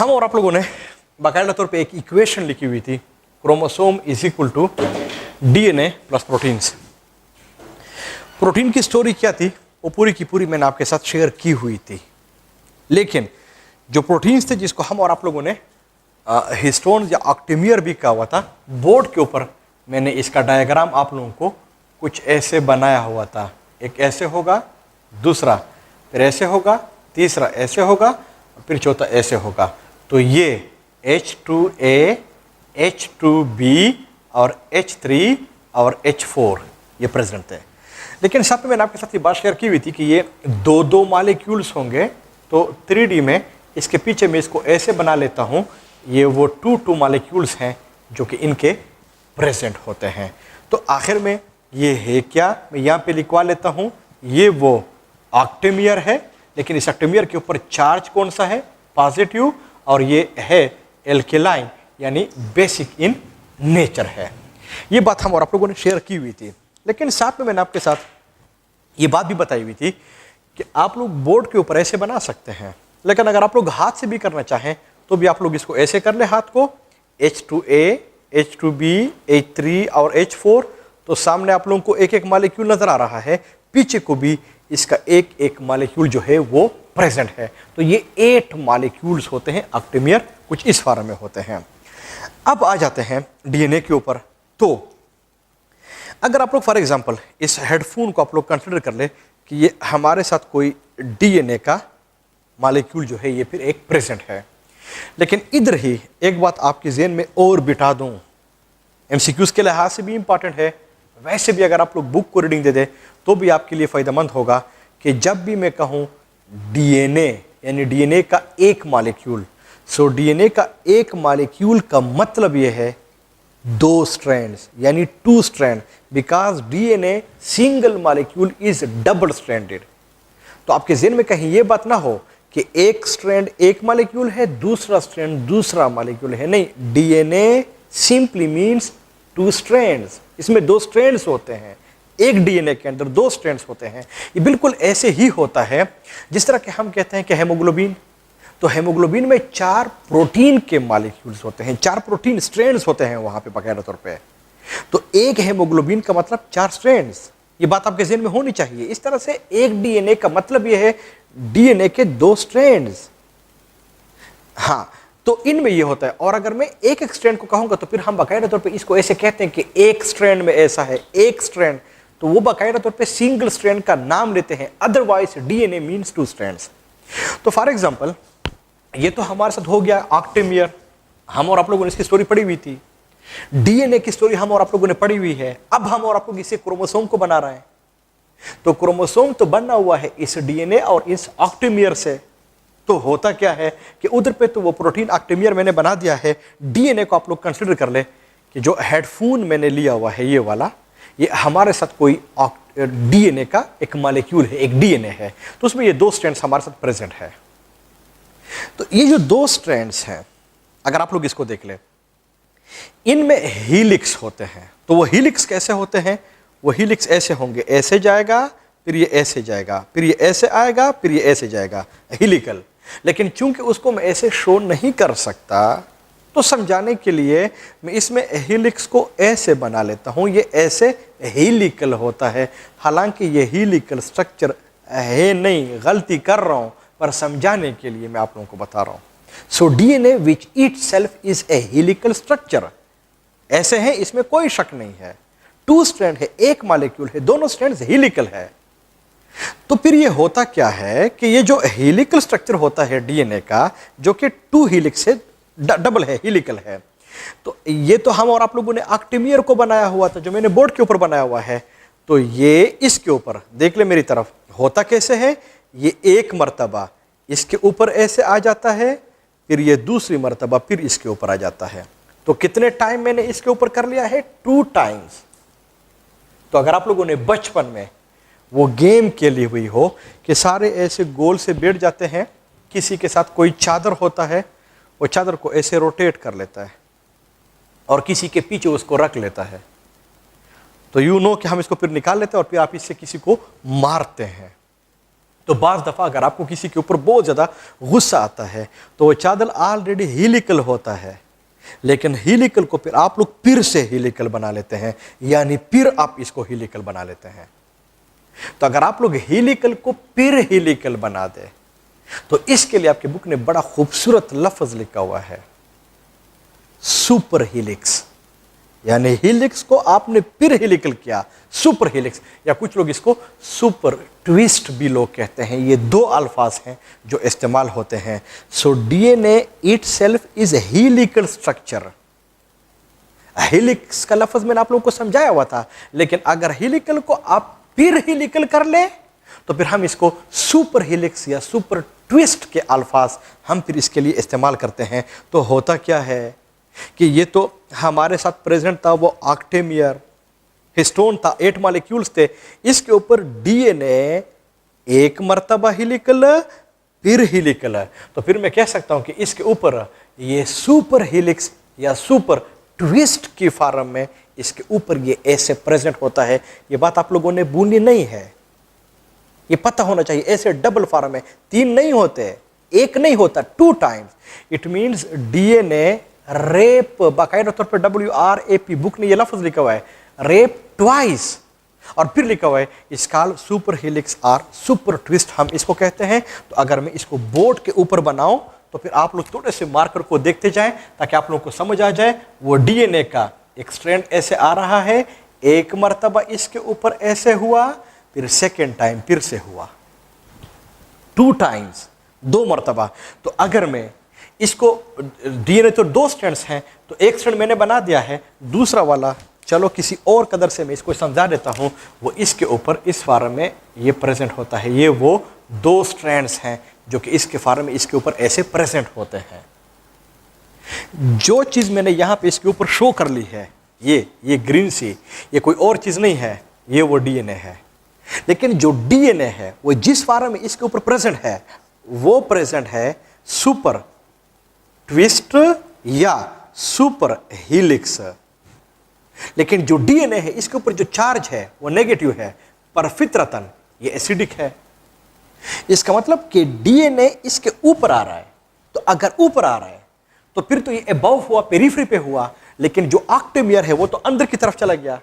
हम और आप लोगों ने बाकायदा तौर पे एक इक्वेशन लिखी हुई थी, chromosome is equal to DNA plus proteins. Protein की स्टोरी क्या थी वो पूरी की पूरी मैंने आपके साथ शेयर की हुई थी, लेकिन जो प्रोटीन्स थे जिसको हम और आप लोगों ने हिस्टोन्स या ऑक्टेमियर भी कहा हुआ था, बोर्ड के ऊपर मैंने इसका डायग्राम आप लोगों को कुछ ऐसे बनाया हुआ था। एक ऐसे होगा, दूसरा फिर ऐसे होगा, तीसरा ऐसे होगा, फिर चौथा ऐसे होगा। तो ये H2A, H2B और H3 और H4 ये प्रेजेंट है। लेकिन साथ में मैंने आपके साथ ये बात शेयर की हुई थी कि ये दो दो मालिक्यूल्स होंगे, तो 3D में इसके पीछे मैं इसको ऐसे बना लेता हूँ, ये वो 2 मालिक्यूल्स हैं जो कि इनके प्रेजेंट होते हैं। तो आखिर में ये है क्या, मैं यहाँ पे लिखवा लेता हूँ, ये वो ऑक्टेमियर है, लेकिन इस ऑक्टेमियर के ऊपर चार्ज कौन सा है, पॉजिटिव, और ये है एल्केलाइन यानी बेसिक इन नेचर है। ये बात हम और आप लोगों ने शेयर की हुई थी, लेकिन साथ में मैंने आपके साथ ये बात भी बताई हुई थी कि आप लोग बोर्ड के ऊपर ऐसे बना सकते हैं, लेकिन अगर आप लोग हाथ से भी करना चाहें तो भी आप लोग इसको ऐसे कर ले हाथ को, H2A, H2B, H3 और H4। तो सामने आप लोगों को एक एक मालिक्यूल नजर आ रहा है, पीछे को भी इसका एक एक मालिक्यूल जो है वो प्रेजेंट है। तो ये 8 मालिक्यूल्स होते हैं ऑक्टेमियर, कुछ इस फॉर्म में होते हैं। अब आ जाते हैं डीएनए के ऊपर। तो अगर आप लोग फॉर एग्जांपल इस हेडफोन को आप लोग कंसिडर कर ले कि ये हमारे साथ कोई डीएनए का मालिक्यूल जो है ये फिर एक प्रेजेंट है, लेकिन इधर ही एक बात आपके ज़हन में और बिठा दूं, एमसीक्यूज के लिहाज से भी इंपॉर्टेंट है, वैसे भी अगर आप लोग बुक को रीडिंग दे दे तो भी आपके लिए फ़ायदेमंद होगा कि जब भी मैं कहूँ डीएनए यानी डीएनए का एक मालिक्यूल, सो डीएनए का एक मालिक्यूल का मतलब यह है 2 स्ट्रैंड्स यानी 2 strand, because DNA single molecule is double stranded. तो आपके ज़हन में कहीं यह बात ना हो कि एक स्ट्रैंड एक मालिक्यूल है, दूसरा स्ट्रैंड दूसरा मालिक्यूल है, नहीं, डीएनए सिंपली मीन्स 2 स्ट्रैंड्स। इसमें 2 स्ट्रैंड्स होते हैं, एक डीएनए के अंदर 2 स्ट्रैंड्स होते हैं। ये बिल्कुल ऐसे ही होता है जिस तरह के हम कहते हैं कि हेमोग्लोबिन, तो हेमोग्लोबिन में 4 प्रोटीन के मालिक्यूल्स होते हैं, 4 प्रोटीन स्ट्रैंड्स होते हैं वहां पे बाकायदा तौर पे। तो एक हेमोग्लोबिन का मतलब 4 स्ट्रैंड्स, ये बात आपके ज़हन में होनी चाहिए। इस तरह से एक डीएनए का मतलब ये है डीएनए के 2 स्ट्रैंड्स। हाँ, तो इनमें ये होता है। और अगर मैं एक एक स्ट्रैंड को कहूंगा तो फिर हम बाकायदा तौर पे इसको ऐसे कहते हैं कि एक स्ट्रैंड में ऐसा है, एक स्ट्रैंड, तो वो बाकायदा तौर पे सिंगल स्ट्रैंड का नाम लेते हैं, अदरवाइज डीएनए मींस 2 स्ट्रैंड्स। तो फॉर एग्जांपल ये तो हमारे साथ हो गया ऑक्टेमियर, हम और आप लोगों ने इसकी स्टोरी पढ़ी हुई थी। डीएनए की स्टोरी हम और आप लोगों ने पढ़ी हुई है। अब हम और आप लोग इसे क्रोमोसोम को बना रहे हैं। तो क्रोमोसोम तो बनना हुआ है इस डीएनए और इस ऑक्टेमियर से। तो होता क्या है कि उधर पे तो वो प्रोटीन ऑक्टेमियर मैंने बना दिया है, डीएनए को आप लोग कंसीडर कर ले कि जो हेडफोन मैंने लिया हुआ है ये वाला, ये हमारे साथ कोई डीएनए का एक मॉलिक्यूल है, एक डीएनए है, तो उसमें ये 2 स्ट्रैंड्स हमारे साथ प्रेजेंट है। तो ये जो 2 स्ट्रैंड्स हैं, अगर आप लोग इसको देख ले, इनमें हीलिक्स होते हैं। तो वो हीलिक्स कैसे होते हैं, वो हीलिक्स ऐसे होंगे, ऐसे जाएगा, फिर ये ऐसे जाएगा, फिर ये ऐसे आएगा, फिर ये ऐसे जाएगा, हीलिकल। लेकिन चूंकि उसको मैं ऐसे शो नहीं कर सकता, तो समझाने के लिए मैं इसमें हीलिक्स को ऐसे बना लेता हूं, ये ऐसे हीलिकल होता है। हालांकि ये हीलिकल स्ट्रक्चर है नहीं, गलती कर रहा हूं, पर समझाने के लिए मैं आप लोगों को बता रहा हूं। So DNA which itself is a helical structure, ऐसे है, इसमें कोई शक नहीं है। 2 स्ट्रैंड है, एक मॉलिक्यूल है, दोनों स्ट्रैंड्स हीलिकल है। तो फिर ये होता क्या है कि ये जो हीलिकल स्ट्रक्चर होता है डीएनए का, जो कि 2 हीलिक्स से डबल है, हीलिकल है, तो ये तो हम और आप लोगों ने ऑक्टेमियर को बनाया हुआ था, जो मैंने बोर्ड के ऊपर बनाया हुआ है। तो ये इसके ऊपर देख ले मेरी तरफ, होता कैसे है, ये एक मर्तबा इसके ऊपर ऐसे आ जाता है, फिर ये दूसरी मर्तबा फिर इसके ऊपर आ जाता है। तो कितने टाइम मैंने इसके ऊपर कर लिया है, 2 टाइम्स। तो अगर आप लोगों ने बचपन में वो गेम खेली हुई हो कि सारे ऐसे गोल से बैठ जाते हैं, किसी के साथ कोई चादर होता है, वो चादर को ऐसे रोटेट कर लेता है और किसी के पीछे उसको रख लेता है, तो यू नो कि हम इसको फिर निकाल लेते हैं और फिर आप इससे किसी को मारते हैं। तो बाज़ दफ़ा अगर आपको किसी के ऊपर बहुत ज़्यादा गुस्सा आता है तो वो चादर ऑलरेडी हीलिकल होता है, लेकिन हीलिकल को फिर आप लोग फिर से हीलिकल बना लेते हैं, यानी फिर आप इसको हीलिकल बना लेते हैं। तो अगर आप लोग हीलिकल को फिर हीलिकल बना दे तो इसके लिए आपके बुक ने बड़ा खूबसूरत लफ्ज लिखा हुआ है, सुपर हीलिक्स। यानी हीलिक्स को आपने फिर हीलिकल किया, सुपर हीलिक्स, या कुछ लोग इसको सुपर ट्विस्ट भी लोग कहते हैं। ये दो अल्फाज हैं जो इस्तेमाल होते हैं। So DNA itself is helical structure. Helix का लफ्ज मैंने आप लोगों को समझाया हुआ था, लेकिन अगर हीलिकल को आप फिर हीलिकल कर ले तो फिर हम इसको सुपर हीलिक्स या सुपर ट्विस्ट के अल्फाज हम फिर इसके लिए इस्तेमाल करते हैं। तो होता क्या है कि ये तो हमारे साथ प्रेजेंट था, वो ऑक्टेमियर हिस्टोन था, 8 मॉलिक्यूल्स थे, इसके ऊपर डीएनए एक मर्तबा हीलिकल फिर हीलिकल है। तो फिर मैं कह सकता हूं कि इसके ऊपर ये सुपर हीलिक्स या सुपर ट्विस्ट की फॉर्म में इसके ऊपर ये ऐसे प्रेजेंट होता है। ये बात आप लोगों ने भूलनी नहीं है, ये पता होना चाहिए। ऐसे डबल फॉर्म में 3 नहीं होते, एक नहीं होता, 2 times. It means DNA rape, बाकायदा तौर पर WRAP बुक ने ये लफ्ज लिखा हुआ है, रेप ट्वाइस, और फिर लिखा हुआ है इस कॉल्ड सुपर हीलिक्स और सुपर ट्विस्ट हम इसको कहते हैं। तो अगर मैं इसको बोर्ड के ऊपर बनाऊं तो फिर आप लोग थोड़े से मार्कर को देखते जाएं ताकि आप लोगों को समझ आ जाए। वो डीएनए का एक स्ट्रैंड ऐसे आ रहा है, एक मर्तबा इसके ऊपर ऐसे हुआ, फिर सेकेंड टाइम फिर से हुआ, 2 टाइम्स, 2 मर्तबा। तो अगर मैं इसको डीएनए तो 2 स्ट्रैंड्स हैं, तो एक स्ट्रैंड मैंने बना दिया है, दूसरा वाला चलो किसी और कदर से मैं इसको समझा देता हूं, वो इसके ऊपर इस फॉर्म में ये प्रेजेंट होता है। ये वो 2 स्ट्रैंड्स हैं जो कि इसके फॉर्म में इसके ऊपर ऐसे प्रेजेंट होते हैं। जो चीज़ मैंने यहाँ पे इसके ऊपर शो कर ली है, ये ग्रीन सी, ये कोई और चीज़ नहीं है, ये वो डीएनए है। लेकिन जो डीएनए है वो जिस फॉर्म में इसके ऊपर प्रेजेंट है वो प्रेजेंट है सुपर ट्विस्ट या सुपर हीलिक्स। लेकिन जो डीएनए है इसके ऊपर जो चार्ज है वो नेगेटिव है, पर फितरतन ये एसिडिक है। इसका मतलब कि डीएनए इसके ऊपर आ रहा है, तो अगर ऊपर आ रहा है तो फिर तो ये अबव हुआ, पेरिफेरी पे हुआ, लेकिन जो ऑक्टेमियर है वो तो अंदर की तरफ चला गया।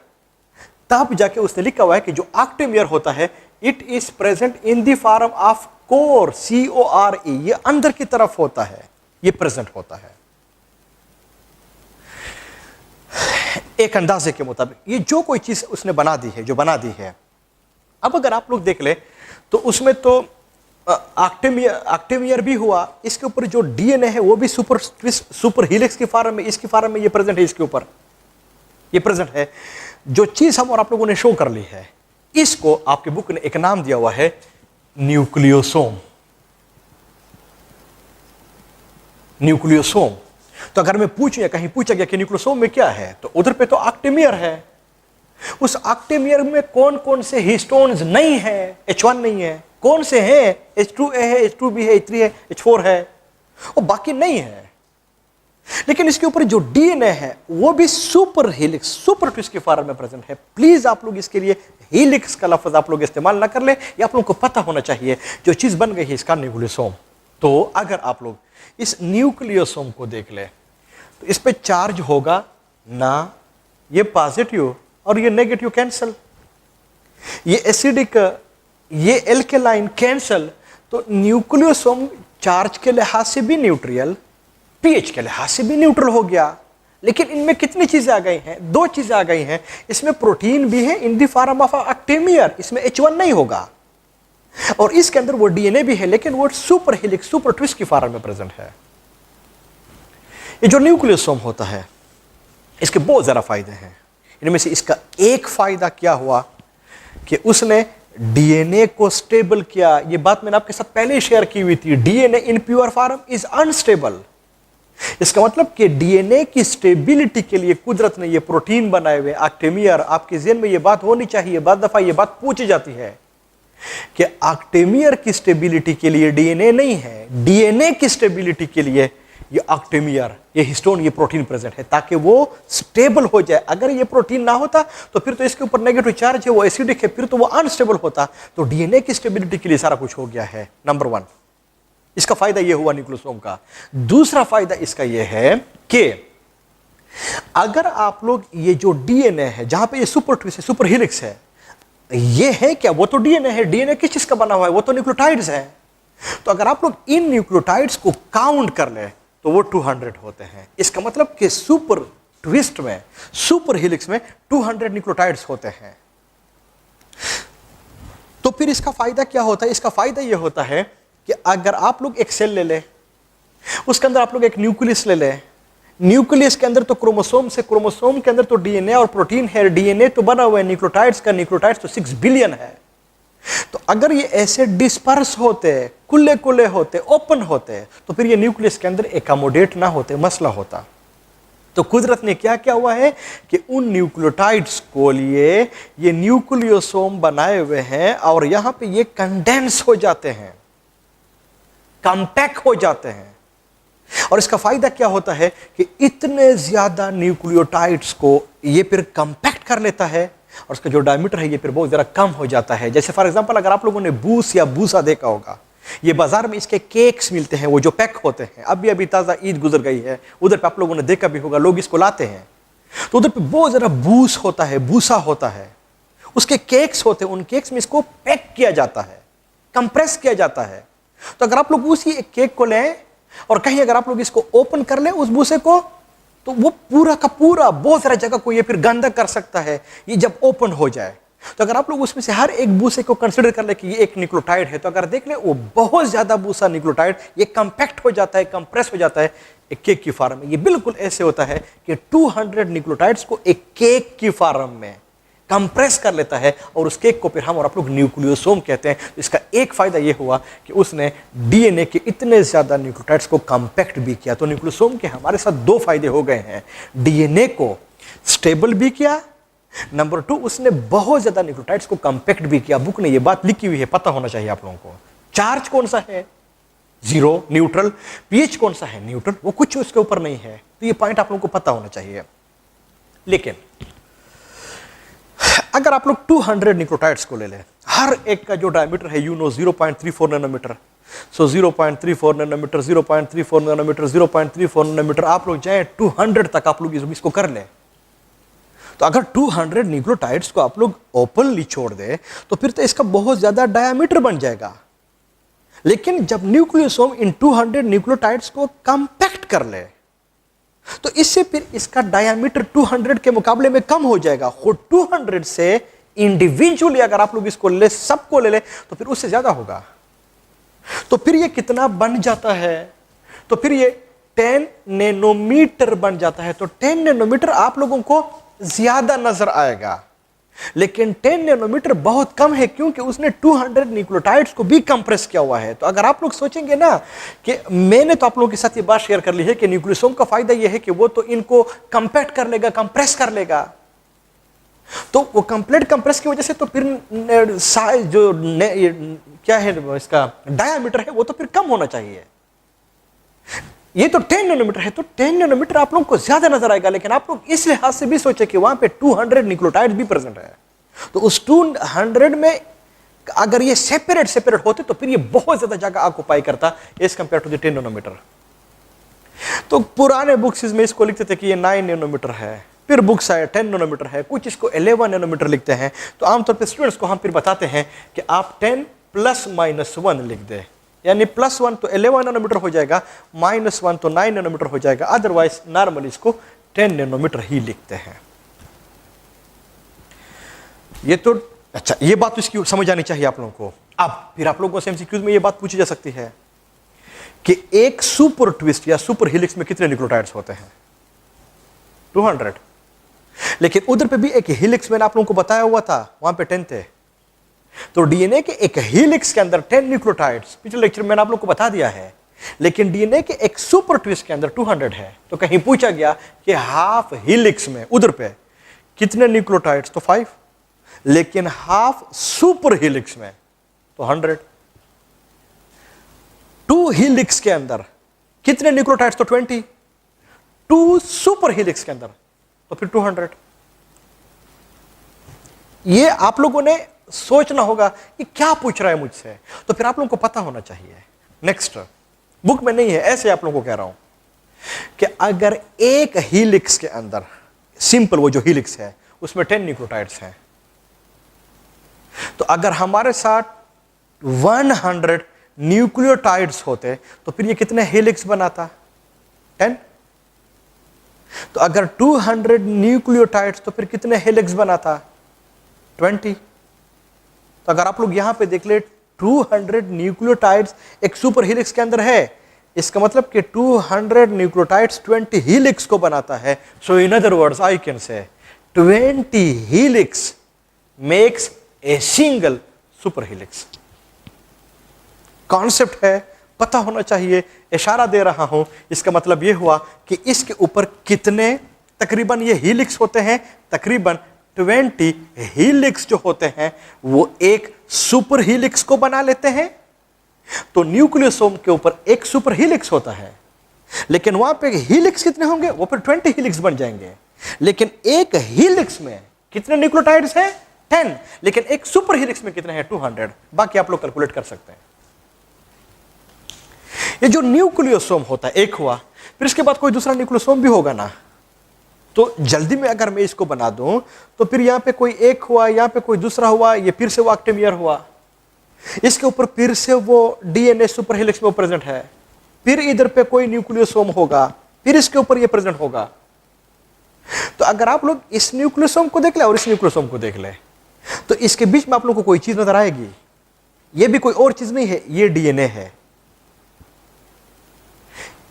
तब जाके उसने लिखा हुआ है कि जो ऑक्टेमियर होता है it is present in the form of core, CORE, ये अंदर की तरफ होता है, ये प्रेजेंट होता है। एक अंदाजे के मुताबिक ये जो कोई चीज उसने बना दी है, जो बना दी है, अब अगर आप लोग देख ले तो उसमें तो ऑक्टेमियर भी हुआ, इसके ऊपर जो डीएनए है वो भी सुपर हीलिक्स की फॉर्म में, इसकी फॉर्म में ये प्रेजेंट है, इसके ऊपर ये प्रेजेंट है। जो चीज हम और आप लोगों ने शो कर ली है, इसको आपके बुक ने एक नाम दिया हुआ है न्यूक्लियोसोम। न्यूक्लियोसोम। तो अगर मैं पूछूं या कहीं पूछा गया कि न्यूक्लियोसोम में क्या है, तो उधर पे तो ऑक्टेमियर है। उस ऑक्टेमियर में कौन कौन से हिस्टोन्स नहीं है? H1 नहीं है। कौन से हैं? H2A है, H2B है, H3 है, H4 है, और बाकी नहीं है। लेकिन इसके ऊपर जो डीएनए है वो भी सुपर हीलिक्स, सुपर ट्विस्ट के फॉर्म में प्रेजेंट है। प्लीज आप लोग इसके लिए हीलिक्स का लफ्ज आप लोग इस्तेमाल ना कर ले, ये आप लोगों को पता होना चाहिए। जो चीज बन गई है इसका न्यूक्लियोसोम। तो अगर आप लोग इस न्यूक्लियोसोम को देख ले तो इस पे चार्ज होगा ना, ये पॉजिटिव और ये नेगेटिव कैंसल, ये एसिडिक, ये एल्केलाइन कैंसल। तो न्यूक्लियोसोम चार्ज के लिहाज से भी न्यूट्रल, पीएच के लिहाज से भी न्यूट्रल हो गया। लेकिन इनमें कितनी चीजें आ गई हैं? 2 चीजें आ गई हैं। इसमें प्रोटीन भी है इन द फॉर्म ऑफ ऑक्टेमियर, इसमें H1 नहीं होगा, और इसके अंदर वो डीएनए भी है, लेकिन वो सुपर हीलिक्स, सुपर ट्विस्ट की फॉर्म में प्रेजेंट है। ये जो न्यूक्लियोसोम होता है इसके बहुत ज्यादा फायदे हैं। इनमें से इसका एक फायदा क्या हुआ कि उसने डीएनए को स्टेबल किया। ये बात मैंने आपके साथ पहले ही शेयर की हुई थी, DNA in pure form is unstable. इसका मतलब कि डीएनए की स्टेबिलिटी के लिए कुदरत ने ये प्रोटीन बनाए हुए ऑक्टेमियर। आपके ज़हन में ये बात होनी चाहिए, बाद दफा ये बात पूछी जाती है कि ऑक्टेमियर की स्टेबिलिटी के लिए डीएनए नहीं है, डीएनए की स्टेबिलिटी के लिए ये ऑक्टेमियर, ये हिस्टोन, ये प्रोटीन प्रेजेंट है ताकि वो स्टेबल हो जाए। अगर ये प्रोटीन ना होता तो फिर तो इसके ऊपर नेगेटिव चार्ज है, वो एसिडिक है, फिर तो वो अनस्टेबल होता। तो डीएनए की स्टेबिलिटी के लिए सारा कुछ हो गया है। नंबर 1 इसका फायदा ये हुआ न्यूक्लियोसोम का। दूसरा फायदा इसका ये है कि अगर आप लोग ये जो डीएनए है जहां पे ये सुपर ट्विस्ट है, सुपर हेलिक्स है, ये है क्या? वो तो डीएनए है। डीएनए किस चीज का बना हुआ है? वो तो न्यूक्लियोटाइड्स है। तो अगर आप लोग इन न्यूक्लियोटाइड्स को काउंट कर ले तो वो 200 होते हैं। इसका मतलब कि सुपर ट्विस्ट में, सुपर हेलिक्स में 200 न्यूक्लियोटाइड्स होते हैं। तो फिर इसका फायदा क्या होता है? इसका फायदा ये होता है कि अगर आप लोग एक सेल ले ले, उसके अंदर आप लोग एक न्यूक्लियस ले ले, न्यूक्लियस के अंदर तो क्रोमोसोम से, क्रोमोसोम के अंदर तो डीएनए और प्रोटीन है, डीएनए तो बना हुआ है न्यूक्लियोटाइड्स का, न्यूक्लियोटाइड्स तो 6 बिलियन है। तो अगर ये ऐसे डिस्पर्स होते, खुले खुले होते, ओपन होते, तो फिर ये न्यूक्लियस के अंदर एकोमोडेट ना होते, मसला होता। तो कुदरत ने क्या क्या हुआ है कि उन न्यूक्लियोटाइड्स को लिए ये न्यूक्लियोसोम बनाए हुए हैं और यहां पे ये कंडेंस हो जाते हैं, कॉम्पैक्ट हो जाते हैं। और इसका फायदा क्या होता है कि इतने ज्यादा न्यूक्लियोटाइड्स को ये फिर कॉम्पैक्ट कर लेता है और उसका जो डायमीटर है ये फिर बहुत ज्यादा कम हो जाता है। जैसे फॉर एग्जांपल अगर आप लोगों ने बूस या बूसा देखा होगा, ये बाजार में इसके केक्स मिलते हैं, वो जो पैक होते हैं। अभी ताजा ईद गुजर गई है, उधर पे आप लोगों ने देखा भी होगा, लोग इसको लाते हैं। तो उधर पे बहुत ज्यादा बूस होता है, बूसा होता है, उसके केक्स होते हैं, उन केक्स में इसको पैक किया जाता है, कंप्रेस किया जाता है। तो अगर आप लोग उसी एक केक को लें और कहीं अगर आप लोग इसको ओपन कर लें उस बूसे को, तो वो पूरा का पूरा बहुत सारा जगह को ये फिर गंदा कर सकता है ये जब ओपन हो जाए। तो अगर आप लोग उसमें से हर एक बूसे को कंसीडर कर ले कि ये एक न्यूक्लियोटाइड है, तो अगर देख ले वो बहुत ज्यादा बूसा न्यूक्लियोटाइड ये कंपैक्ट हो जाता है, कंप्रेस हो जाता है एक केक की फॉर्म में। ये बिल्कुल ऐसे होता है कि 200 न्यूक्लियोटाइड्स को एक केक की फॉर्म में कंप्रेस कर लेता है और उस केक को फिर हम और आप लोग न्यूक्लियोसोम कहते हैं। तो इसका एक फायदा ये हुआ कि उसने डीएनए के इतने ज्यादा न्यूक्लियोटाइड्स को कंपैक्ट भी किया। तो न्यूक्लियोसोम के हमारे साथ 2 फायदे हो गए हैं, डीएनए को स्टेबल भी किया, नंबर 2 उसने बहुत ज्यादा न्यूक्लियोटाइड्स को कंपैक्ट भी किया। बुक ने ये बात लिखी हुई है, पता होना चाहिए आप लोगों को। चार्ज कौन सा है? 0 न्यूट्रल। पीएच कौन सा है? न्यूट्रल। वो कुछ उसके ऊपर नहीं है। तो ये पॉइंट आप लोगों को पता होना चाहिए। लेकिन अगर आप लोग 200 न्यूक्लियोटाइड्स को ले लें, हर एक का जो डायमीटर है 0.34 नैनोमीटर, सो 0.34 नैनोमीटर, 0.34 नैनोमीटर, 0.34 नैनोमीटर, आप लोग जाएं 200 तक आप लोग इसको कर लें। तो अगर 200 न्यूक्लियोटाइड्स को आप लोग ओपनली छोड़ दें तो फिर तो इसका बहुत ज्यादा डायमीटर बन जाएगा। लेकिन जब न्यूक्लियोसोम इन 200 न्यूक्लियोटाइड्स को कंपैक्ट कर ले तो इससे फिर इसका डायमीटर 200 के मुकाबले में कम हो जाएगा। खुद 200 से इंडिविजुअली अगर आप लोग इसको ले, सबको ले ले, तो फिर उससे ज्यादा होगा। तो फिर ये कितना बन जाता है? तो फिर ये 10 नैनोमीटर बन जाता है। तो 10 नैनोमीटर आप लोगों को ज्यादा नजर आएगा, लेकिन 10 नैनोमीटर बहुत कम है क्योंकि उसने 200 न्यूक्लियोटाइड्स को भी कंप्रेस किया हुआ है। तो अगर आप लोग सोचेंगे ना कि मैंने तो आप लोगों के साथ ये बात शेयर कर ली है कि न्यूक्लियोसोम का फायदा ये है कि वो तो इनको कंपैक्ट कर लेगा, कंप्रेस कर लेगा। तो वो कंप्लीट कंप्रेस की वजह से तो फिर साइज जो क्या है इसका डायामीटर है वो तो फिर कम होना चाहिए। ये तो 10 नैनोमीटर है, तो 10 नैनोमीटर आप लोगों को ज्यादा नजर आएगा। लेकिन आप लोग इस लिहाज से भी सोचे कि वहां पे 200 न्यूक्लियोटाइड भी प्रेजेंट है। तो उस 200 में अगर ये सेपरेट होते तो फिर ये बहुत ज्यादा जगह ऑक्युपाई करता as compare to the 10 nanometre. तो पुराने बुक्स में इसको लिखते थे कि ये 9 नैनोमीटर है, फिर बुक्स आए 10 नैनोमीटर है, कुछ इसको 11 नैनोमीटर लिखते हैं। तो आमतौर पर स्टूडेंट्स को हम फिर बताते हैं कि आप 10 + -1 लिख दे, यानी +1 तो 11 नैनोमीटर हो जाएगा, -1 तो 9 नैनोमीटर हो जाएगा। अदरवाइज नॉर्मली इसको 10 नैनोमीटर ही लिखते हैं। ये तो अच्छा, ये बात तो इसकी समझ आनी चाहिए आप लोगों को। अब फिर आप लोगों से एमसीक्यूज में ये बात पूछी जा सकती है कि एक सुपर ट्विस्ट या सुपर हेलिक्स में कितने न्यूक्लियोटाइड्स होते हैं? 200। लेकिन उधर पे भी एक हेलिक्स मैंने आप लोगों को बताया हुआ था, वहां पे 10 थे। तो डीएनए के एक हेलिक्स के अंदर 10 न्यूक्लियोटाइड्स, पिछले लेक्चर में मैंने आप लोग को बता दिया है। लेकिन डीएनए के एक सुपर ट्विस्ट के अंदर 200 है। तो कहीं पूछा गया कि हाफ हेलिक्स में उधर पे कितने न्यूक्लियोटाइड्स? तो 5। लेकिन हाफ सुपर हेलिक्स में तो 100। 2 हेलिक्स के अंदर कितने न्यूक्लियोटाइड्स? तो 20। 2 सुपर हेलिक्स के अंदर तो फिर 200। ये आप लोगों ने सोचना होगा कि क्या पूछ रहा है मुझसे, तो फिर आप लोगों को पता होना चाहिए। नेक्स्ट, बुक में नहीं है, ऐसे आप लोगों को कह रहा हूं कि अगर एक हीलिक्स के अंदर, सिंपल वो जो हीलिक्स है उसमें 10 न्यूक्लियोटाइड्स हैं, तो अगर हमारे साथ 100 न्यूक्लियोटाइड्स होते तो फिर ये कितने हेलिक्स बनाता? 10। तो अगर 200 न्यूक्लियोटाइड्स तो फिर कितने हेलिक्स बनाता? 20। तो अगर आप लोग यहां पे देख ले 200 न्यूक्लियोटाइड्स एक सुपर हेलिक्स के अंदर है, इसका मतलब कि 200 न्यूक्लियोटाइड्स 20 हेलिक्स को बनाता है। So in other words I can say 20 helix makes a single super helix. Concept है, पता होना चाहिए, इशारा दे रहा हूं। इसका मतलब यह हुआ कि इसके ऊपर कितने तकरीबन ये हेलिक्स होते हैं? तकरीबन 20 हेलिक्स जो होते हैं वो एक सुपर हेलिक्स को बना लेते हैं। तो न्यूक्लियोसोम के ऊपर एक सुपर हेलिक्स होता है, लेकिन वहां पे हेलिक्स कितने होंगे? वो फिर 20 हेलिक्स बन जाएंगे। लेकिन एक हेलिक्स में कितने न्यूक्लियोटाइड्स हैं? 10। लेकिन एक सुपर हेलिक्स में कितने हैं? 200। बाकी आप लोग कैलकुलेट कर सकते हैं। ये जो न्यूक्लियोसोम होता है एक हुआ, फिर इसके बाद कोई दूसरा न्यूक्लियोसोम भी होगा ना, तो जल्दी में अगर मैं इसको बना दूं तो फिर यहां पे कोई एक हुआ, यहां पे कोई दूसरा हुआ, ये फिर से वो ऑक्टेमियर हुआ, इसके ऊपर फिर से वो डीएनए सुपर हेलिक्स में प्रेजेंट है, फिर इधर पे कोई न्यूक्लियोसोम होगा, फिर इसके ऊपर ये प्रेजेंट होगा। तो अगर आप लोग इस न्यूक्लियोसोम को देख ले और इस न्यूक्लियोसोम को देख ले, तो इसके बीच में आप लोगों को कोई चीज नजर आएगी। ये भी कोई और चीज नहीं है, ये डीएनए है।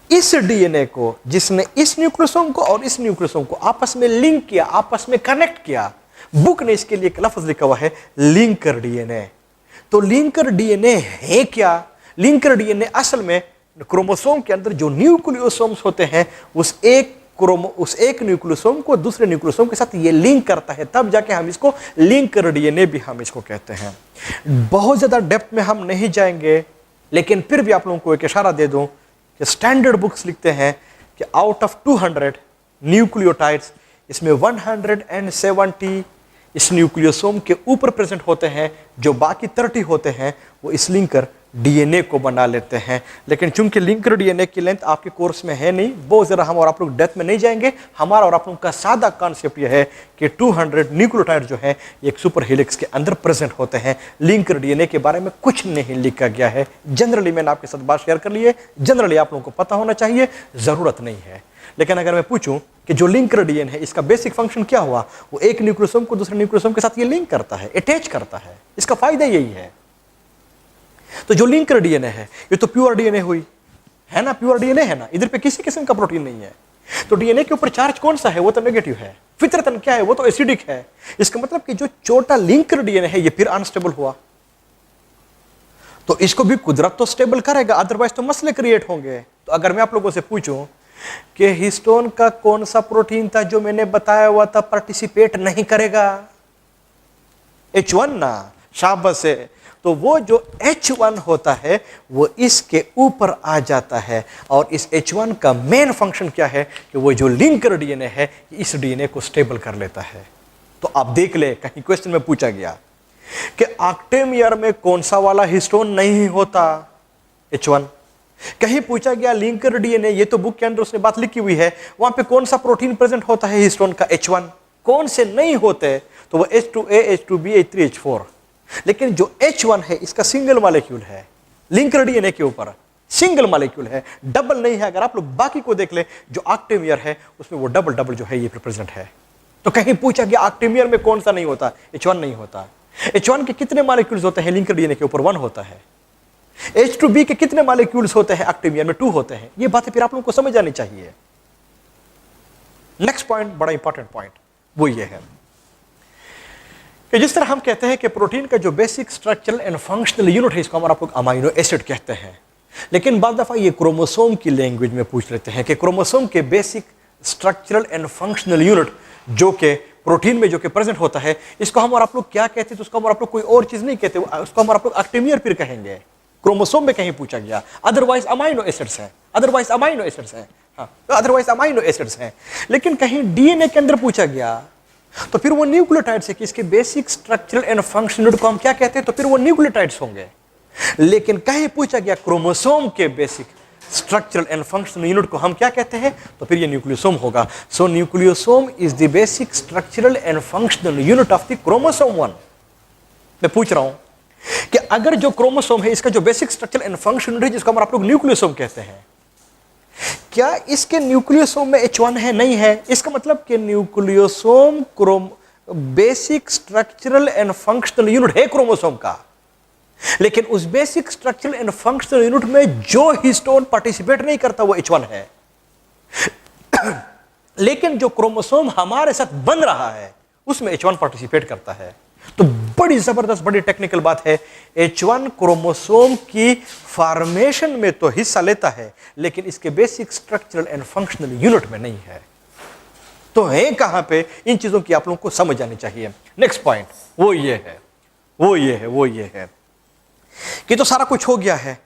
इस डीएनए को जिसने इस न्यूक्लियोसोम को और इस न्यूक्लियोसोम को आपस में लिंक किया, आपस में कनेक्ट किया, बुक ने इसके लिए एक लफ्ज लिखा हुआ है लिंकर डीएनए। तो लिंकर डीएनए है क्या? लिंकर डीएनए असल में क्रोमोसोम के अंदर जो न्यूक्लियोसोम्स होते हैं उस एक न्यूक्लियोसोम को दूसरे न्यूक्लियोसोम के साथ ये लिंक करता है, तब जाके हम इसको लिंकर डीएनए भी हम इसको कहते हैं। बहुत ज्यादा डेप्थ में हम नहीं जाएंगे, लेकिन फिर भी आप लोगों को एक इशारा दे दूं कि स्टैंडर्ड बुक्स लिखते हैं कि आउट ऑफ 200 न्यूक्लियोटाइड्स इसमें 170 इस न्यूक्लियोसोम के ऊपर प्रेजेंट होते हैं, जो बाकी 30 होते हैं वो इस लिंकर डीएनए को बना लेते हैं। लेकिन चूंकि लिंकर डीएनए की लेंथ आपके कोर्स में है नहीं, बहुत ज़रा हम और आप लोग डेप्थ में नहीं जाएंगे। हमारा और आप लोगों का सादा कॉन्सेप्ट यह है कि 200 न्यूक्लियोटाइड जो है एक सुपर हेलिक्स के अंदर प्रेजेंट होते हैं। लिंकर डीएनए के बारे में कुछ नहीं लिखा गया है। जनरली मैंने आपके साथ बात शेयर कर ली है, जनरली आप लोगों को पता होना चाहिए, ज़रूरत नहीं है। लेकिन अगर मैं पूछूं कि जो लिंकर डीएनए है इसका बेसिक फंक्शन क्या हुआ, वो एक न्यूक्लियोसोम को दूसरे न्यूक्लियोसोम के साथ ये लिंक करता है, अटैच करता है। इसका फायदा यही है। तो जो लिंकर डीएनए है ये तो प्योर डीएनए हुई है ना, प्योर डीएनए है ना, इधर पे किसी किस्म का प्रोटीन नहीं है। तो डीएनए के ऊपर चार्ज कौन सा है? वो तो नेगेटिव है। फितरतन क्या है? वो तो एसिडिक है। इसका मतलब कि जो छोटा लिंकर डीएनए है ये फिर अनस्टेबल हुआ, तो इसको भी कुदरत तो स्टेबल करेगा, अदरवाइज तो मसले क्रिएट होंगे। तो अगर मैं आप लोगों से पूछूं कि हिस्टोन का कौन सा प्रोटीन था जो मैंने बताया हुआ था पार्टिसिपेट नहीं करेगा? H1 ना, शाबाश है। तो वो जो H1 होता है वो इसके ऊपर आ जाता है, और इस H1 का मेन फंक्शन क्या है कि वो जो लिंकर डीएनए है इस डीएनए को स्टेबल कर लेता है। तो आप देख ले, कहीं क्वेश्चन में पूछा गया कि ऑक्टेमियर में कौन सा वाला हिस्टोन नहीं होता? H1। कहीं पूछा गया लिंकर डीएनए, ये तो बुक के अंदर उसने बात लिखी हुई है, वहां पे कौन सा प्रोटीन प्रेजेंट होता है हिस्टोन का? H1। कौन से नहीं होते? तो वो H2A, H2B, H3, H4। लेकिन जो H1 है इसका सिंगल मॉलिक्यूल है, लिंकर डीएनए के ऊपर सिंगल मॉलिक्यूल है, डबल नहीं है। अगर आप लोग बाकी को देख ले, जो ऑक्टेमियर है उसमें वो डबल डबल जो है ये प्रेजेंट है। तो कहीं पूछा गया ऑक्टेमियर में कौन सा नहीं होता? H1 नहीं होता। H1 के कितने मॉलिक्यूल्स होते हैं लिंकर डीएनए के ऊपर? 1 होता है। H2B के कितने मॉलिक्यूल्स होते हैं ऑक्टेमियर में? 2 होते हैं। ये बातें फिर आप लोगों को समझ आनी चाहिए। नेक्स्ट पॉइंट, बड़ा इंपॉर्टेंट पॉइंट, वो ये है कि जिस तरह हम कहते हैं कि प्रोटीन का जो basic structural and functional unit है इसको हम आप लोग अमाइनो एसिड कहते हैं, लेकिन बाद दफा ये क्रोमोसोम की लैंग्वेज में पूछ लेते हैं कि क्रोमोसोम के basic structural and functional unit जो कि प्रोटीन में जो कि प्रेजेंट होता है, इसको हम और आप लोग क्या कहते हैं? तो उसको हम और आप लोग कोई और चीज नहीं कहते, उसको हम और आप लोग ऑक्टेमियर फिर कहेंगे। क्रोमोसोम में कहीं पूछा गया, अदरवाइज अमाइनो एसिड्स हैं, अदरवाइज अमाइनो एसिड्स हैं, हाँ तो अदरवाइज अमाइनो एसिड्स हैं। लेकिन कहीं डीएनए के अंदर पूछा गया तो फिर वो न्यूक्लियोटाइड्स है कि इसके बेसिक स्ट्रक्चरल एंड फंक्शनल को हम क्या कहते हैं, तो फिर वो न्यूक्लियोटाइड्स होंगे। लेकिन कहीं पूछा गया क्रोमोसोम के basic structural and functional unit को हम क्या कहते हैं, तो फिर ये न्यूक्लियोसोम होगा। So nucleosome is the basic structural and functional unit of the chromosome 1। मैं पूछ रहा हूं कि अगर जो क्रोमोसोम है इसका जो basic structure and function unit है जिसको हम आप लोग न्यूक्लियोसोम कहते हैं, क्या इसके न्यूक्लियोसोम में H1 है? नहीं है। इसका मतलब कि nucleosome basic structural and functional unit है क्रोमोसोम का, लेकिन उस basic structural and functional unit में जो हिस्टोन पार्टिसिपेट नहीं करता वो H1 है। लेकिन जो क्रोमोसोम हमारे साथ बन रहा है उसमें H1 पार्टिसिपेट करता है। तो बड़ी जबरदस्त बड़ी टेक्निकल बात है, H1 क्रोमोसोम की फॉर्मेशन में तो हिस्सा लेता है लेकिन इसके basic structural and functional unit में नहीं है। तो है कहां पे, इन चीजों की आप लोगों को समझ आनी चाहिए। नेक्स्ट पॉइंट वो ये है कि तो सारा कुछ हो गया है।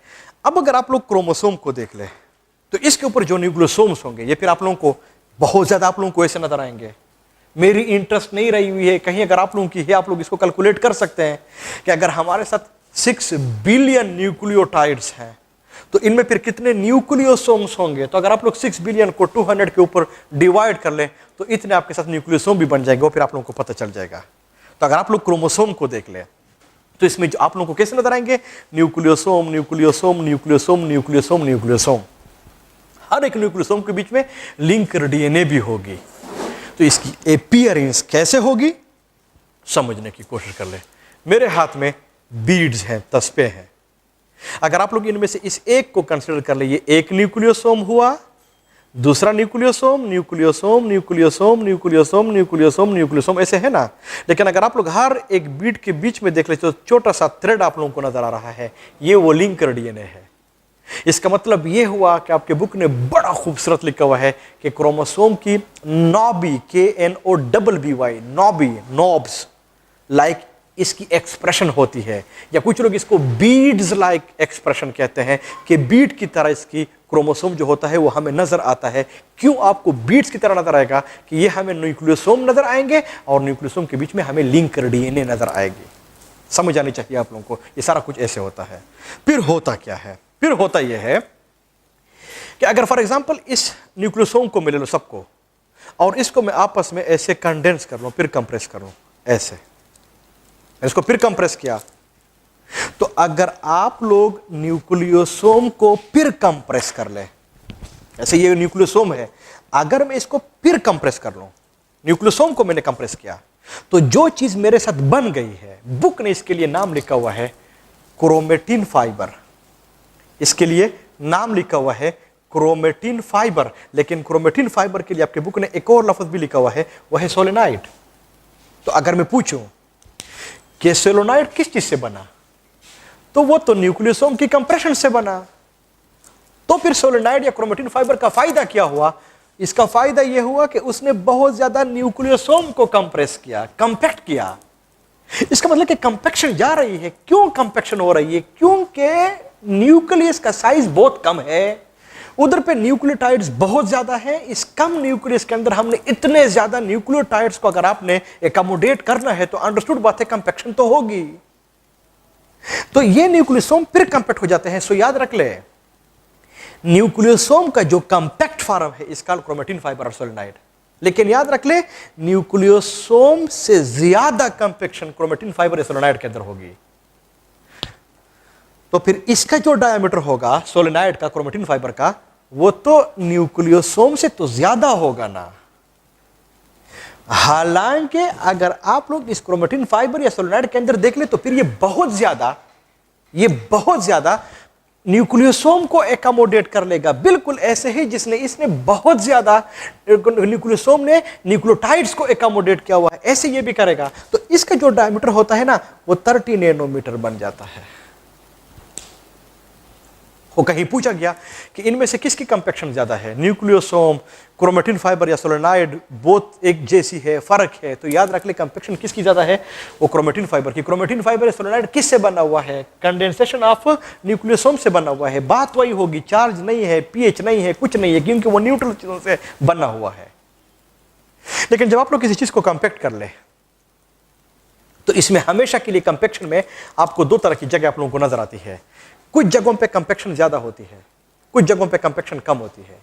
अब अगर आप लोग क्रोमोसोम को देख ले तो इसके ऊपर जो न्यूक्लियोसोम्स होंगे ये फिर आप लोगों को बहुत ज्यादा आप लोगों को ऐसे नजर आएंगे। मेरी इंटरेस्ट नहीं रही हुई है कहीं, अगर आप लोगों की है आप लोग इसको कैलकुलेट कर सकते हैं कि अगर हमारे साथ 6 बिलियन न्यूक्लियोटाइड्स हैं तो इनमें फिर कितने न्यूक्लियोसोम्स होंगे। तो अगर आप लोग 6 बिलियन को 200 के ऊपर डिवाइड कर ले तो इतने आपके साथ न्यूक्लियोसोम भी बन जाएंगे, वो फिर आप लोगों को पता चल जाएगा। तो अगर आप लोग क्रोमोसोम को देख ले तो इसमें जो आप लोगों को कैसे नजर आएंगे, nucleosome nucleosome nucleosome nucleosome nucleosome, हर एक न्यूक्लियोसोम के बीच में लिंकर डीएनए भी होगी। तो इसकी अपीयरेंस कैसे होगी समझने की कोशिश कर ले। मेरे हाथ में बीड्स हैं, तस्बे हैं। अगर आप लोग इनमें से इस एक को कंसीडर कर ले, ये एक न्यूक्लियोसोम हुआ, दूसरा nucleosome nucleosome nucleosome nucleosome nucleosome nucleosome, ऐसे है ना। लेकिन अगर आप लोग हर एक बीड के बीच में देख ले तो छोटा सा थ्रेड आप लोगों को नजर आ रहा है, ये वो लिंकर डीएनए है। इसका मतलब यह हुआ कि आपके बुक ने बड़ा खूबसूरत लिखा हुआ है कि क्रोमोसोम की knobby, KNOBBY, knobby, knobs like इसकी एक्सप्रेशन होती है, या कुछ लोग इसको बीड्स लाइक एक्सप्रेशन कहते हैं कि बीड की तरह इसकी क्रोमोसोम जो होता है वो हमें नजर आता है। क्यों आपको बीड्स की तरह नजर आएगा कि ये हमें न्यूक्लियोसोम नजर आएंगे और न्यूक्लियोसोम के बीच में हमें लिंकर डीएनए नजर आएगी। समझ आनी चाहिए आप लोगों को, ये सारा कुछ ऐसे होता है। फिर होता क्या है, फिर होता यह है कि अगर फॉर एग्जांपल इस न्यूक्लियोसोम को मिले लो सबको और इसको मैं आपस में ऐसे कंडेंस कर लूं, फिर कंप्रेस कर लूं, ऐसे इसको फिर कंप्रेस किया, तो अगर आप लोग न्यूक्लियोसोम को फिर कंप्रेस कर ले, ऐसे ये न्यूक्लियोसोम है, अगर मैं इसको फिर कंप्रेस कर लूं, न्यूक्लियोसोम को मैंने कंप्रेस किया, तो जो चीज मेरे साथ बन गई है, बुक ने इसके लिए नाम लिखा हुआ है क्रोमेटिन फाइबर। इसके लिए नाम लिखा हुआ है क्रोमेटिन फाइबर। लेकिन क्रोमेटिन फाइबर के लिए आपके बुक ने एक और लफ्ज भी लिखा हुआ है, वह है सोलेनाइड। तो अगर मैं पूछूं कि सोलेनाइड किस चीज से बना, तो वो तो न्यूक्लियोसोम की कंप्रेशन से बना। तो फिर सोलेनाइड या क्रोमेटिन फाइबर का फायदा क्या हुआ? इसका फायदा यह हुआ कि उसने बहुत ज्यादा न्यूक्लियोसोम को कंप्रेस किया, कंपैक्ट किया। इसका मतलब कि कंपैक्शन जा रही है। क्यों कंपैक्शन हो रही है? क्योंकि न्यूक्लियस का साइज बहुत कम है, उधर पे न्यूक्लियोटाइड्स बहुत ज्यादा है। इस कम न्यूक्लियस के अंदर हमने इतने ज्यादा न्यूक्लियोटाइड्स को अगर आपने एकोमोडेट करना है तो अंडरस्टूड बात है, कंपैक्शन तो होगी। तो ये न्यूक्लियोसोम फिर कंपैक्ट हो जाते हैं। सो याद रख ले, न्यूक्लियोसोम का जो कंपैक्ट फॉर्म है इसका क्रोमेटिन फाइबर और सोलेनाइड। लेकिन याद रख ले, न्यूक्लियोसोम से ज्यादा कंपैक्शन क्रोमेटिन फाइबर या सोलेनाइड के अंदर होगी। तो फिर इसका जो डायमीटर होगा सोलेनाइड का, क्रोमेटिन फाइबर का, वो तो न्यूक्लियोसोम से तो ज्यादा होगा ना। हालांकि अगर आप लोग इस क्रोमेटिन फाइबर या सोलेनाइड के अंदर देख ले तो फिर ये बहुत ज्यादा न्यूक्लियोसोम को एकोमोडेट कर लेगा, बिल्कुल ऐसे ही जिसने इसने बहुत ज्यादा न्यूक्लियोसोम ने न्यूक्लियोटाइड्स को एकोमोडेट किया हुआ है, ऐसे ये भी करेगा। तो इसका जो डायमीटर होता है ना, वो 30 नैनोमीटर बन जाता है। वो कहीं पूछा गया कि इनमें से किसकी कंपैक्शन ज़्यादा है, न्यूक्लियोसोम, क्रोमेटिन फाइबर या सोलेनॉइड, बोथ एक जैसी है, फ़र्क है, तो याद रख ले कंपैक्शन किसकी ज़्यादा है, वो क्रोमेटिन फाइबर की। क्रोमेटिन फाइबर या सोलेनॉइड किससे बना हुआ है, कंडेंसेशन ऑफ न्यूक्लियोसोम से बना हुआ है। बात वही होगी, चार्ज नहीं है, पीएच नहीं है, कुछ नहीं है, क्योंकि वो न्यूट्रल चीज़ों से बना हुआ है। लेकिन जब आप लोग किसी चीज़ को कंपैक्ट कर ले तो इसमें हमेशा के लिए कंपैक्शन में आपको दो तरह की जगह आप लोगों को नजर आती है। कुछ जगहों पे कंपैक्शन ज्यादा होती है, कुछ जगहों पे कंपैक्शन कम होती है।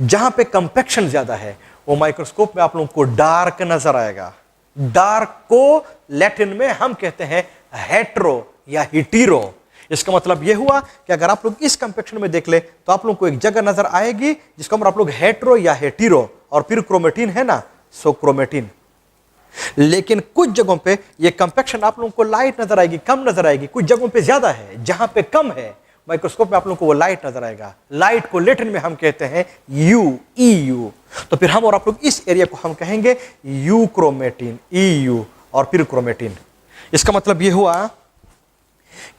जहां पे कंपैक्शन ज्यादा है वो माइक्रोस्कोप में आप लोगों को डार्क नजर आएगा। डार्क को लैटिन में हम कहते हैं हेट्रो या हिटीरो। इसका मतलब यह हुआ कि अगर आप लोग इस कंपैक्शन में देख ले तो आप लोगों को एक जगह नजर आएगी जिसको आप लोग हेट्रो या हेटीरो, और फिर क्रोमेटिन है ना, सो क्रोमेटिन। लेकिन कुछ जगहों पे ये कंपैक्शन आप लोगों को लाइट नजर आएगी, कम नजर आएगी। कुछ जगहों पे ज्यादा है, जहां पे कम है माइक्रोस्कोप में आप लोगों को वो लाइट नजर आएगा। लाइट को लैटिन में हम कहते हैं यू। तो फिर हम और आप लोग इस एरिया को हम कहेंगे यू क्रोमेटिन, EU और फिर क्रोमेटिन। इसका मतलब ये हुआ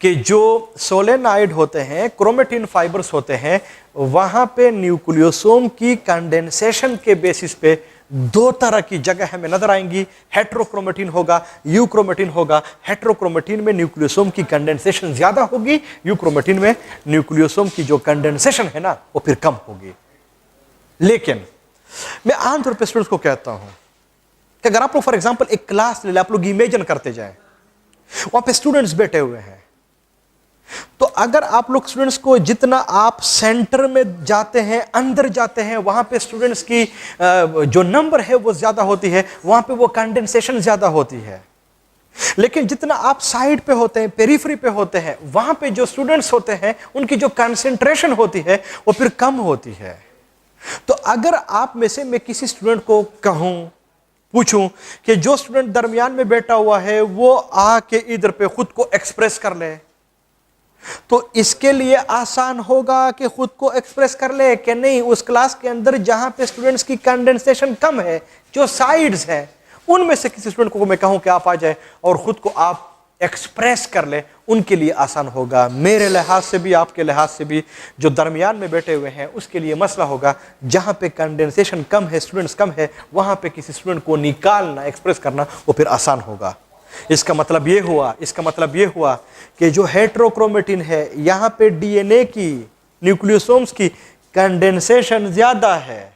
कि जो सोलेनॉइड होते हैं, क्रोमेटिन फाइबर्स होते हैं, वहां पे न्यूक्लियोसोम की कंडेंसेशन के बेसिस पे दो तरह की जगह हमें नजर आएंगी। हेट्रोक्रोमेटिन होगा, यूक्रोमेटिन होगा। हेट्रोक्रोमेटिन में न्यूक्लियोसोम की कंडेंसेशन ज्यादा होगी, यूक्रोमेटिन में न्यूक्लियोसोम की जो कंडेंसेशन है ना वो फिर कम होगी। लेकिन मैं आमतौर पर स्टूडेंट्स को कहता हूं कि अगर आप लोग फॉर एग्जांपल एक क्लास ले, आप लोग इमेजिन करते जाएं, वहां पे स्टूडेंट्स बैठे हुए हैं, तो अगर आप लोग स्टूडेंट्स को जितना आप सेंटर में जाते हैं, अंदर जाते हैं, वहां पे स्टूडेंट्स की जो नंबर है वो ज्यादा होती है, वहां पे वो कंडेंसेशन ज्यादा होती है। लेकिन जितना आप साइड पे होते हैं, पेरिफेरी पे होते हैं, वहां पे जो स्टूडेंट्स होते हैं उनकी जो कंसेंट्रेशन होती है वो फिर कम होती है। तो अगर आप में से मैं किसी स्टूडेंट को कहूं, पूछूं कि जो स्टूडेंट दरमियान में बैठा हुआ है वो आके इधर पे खुद को एक्सप्रेस कर ले, तो इसके लिए आसान होगा कि खुद को एक्सप्रेस कर ले कि नहीं, उस क्लास के अंदर जहां पे स्टूडेंट्स की कंडेंसेशन कम है, जो साइड्स हैं, उनमें से किसी स्टूडेंट को मैं कहूं कि आप आ जाए और खुद को आप एक्सप्रेस कर ले, उनके लिए आसान होगा। मेरे लिहाज से भी, आपके लिहाज से भी, जो दरमियान में बैठे हुए हैं उसके लिए मसला होगा। जहां पे कंडेंसेशन कम है, स्टूडेंट्स कम है, वहां पे किसी स्टूडेंट को निकालना, एक्सप्रेस करना वो फिर आसान होगा। इसका मतलब ये हुआ कि जो हेट्रोक्रोमेटिन है, यहां पे डीएनए की, न्यूक्लियोसोम्स की कंडेंसेशन ज्यादा है,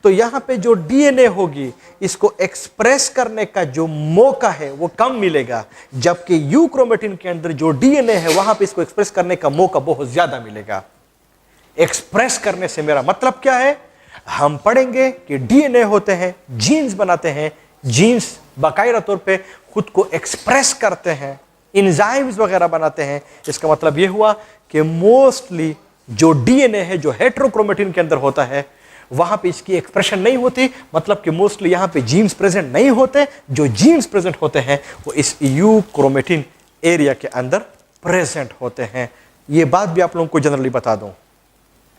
तो यहां पे जो डीएनए होगी इसको एक्सप्रेस करने का जो मौका है वो कम मिलेगा, जबकि यू क्रोमेटिन के अंदर जो डीएनए है वहां पे इसको एक्सप्रेस करने का मौका बहुत ज्यादा मिलेगा। एक्सप्रेस करने से मेरा मतलब क्या है, हम पढ़ेंगे कि डीएनए होते हैं, जीन्स बनाते हैं, जीन्स बाकायदा तौर पे खुद को एक्सप्रेस करते हैं, एंजाइम्स वगैरह बनाते हैं। इसका मतलब यह हुआ कि मोस्टली जो डीएनए है जो हेट्रोक्रोमेटिन के अंदर होता है वहां पे इसकी एक्सप्रेशन नहीं होती, मतलब कि मोस्टली यहां पे जीन्स प्रेजेंट नहीं होते। जो जीन्स प्रेजेंट होते हैं वो इस यू क्रोमेटिन एरिया के अंदर प्रेजेंट होते हैं। ये बात भी आप लोगों को जनरली बता दूं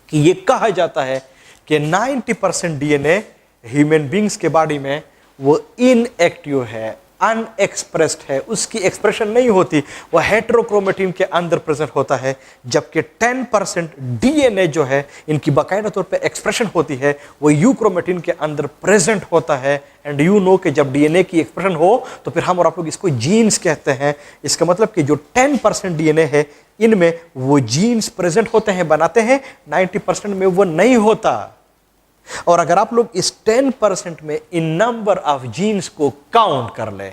कि ये कहा जाता है कि 90% डीएनए ह्यूमन बींग्स के बॉडी में वो इनएक्टिव है, अनएक्सप्रेस्ड है, उसकी एक्सप्रेशन नहीं होती, वो हेट्रोक्रोमेटिन के अंदर प्रेजेंट होता है। जबकि 10% डीएनए जो है इनकी बाकायदा तौर पे एक्सप्रेशन होती है, वो यू क्रोमेटिन के अंदर प्रेजेंट होता है। एंड यू नो कि जब डीएनए की एक्सप्रेशन हो तो फिर हम और आप लोग इसको जीन्स कहते हैं। इसका मतलब कि जो 10% डीएनए है इनमें वो जीन्स प्रेजेंट होते हैं, बनाते हैं, 90% में वो नहीं होता। और अगर आप लोग इस 10% में इन नंबर ऑफ जीन्स को काउंट कर ले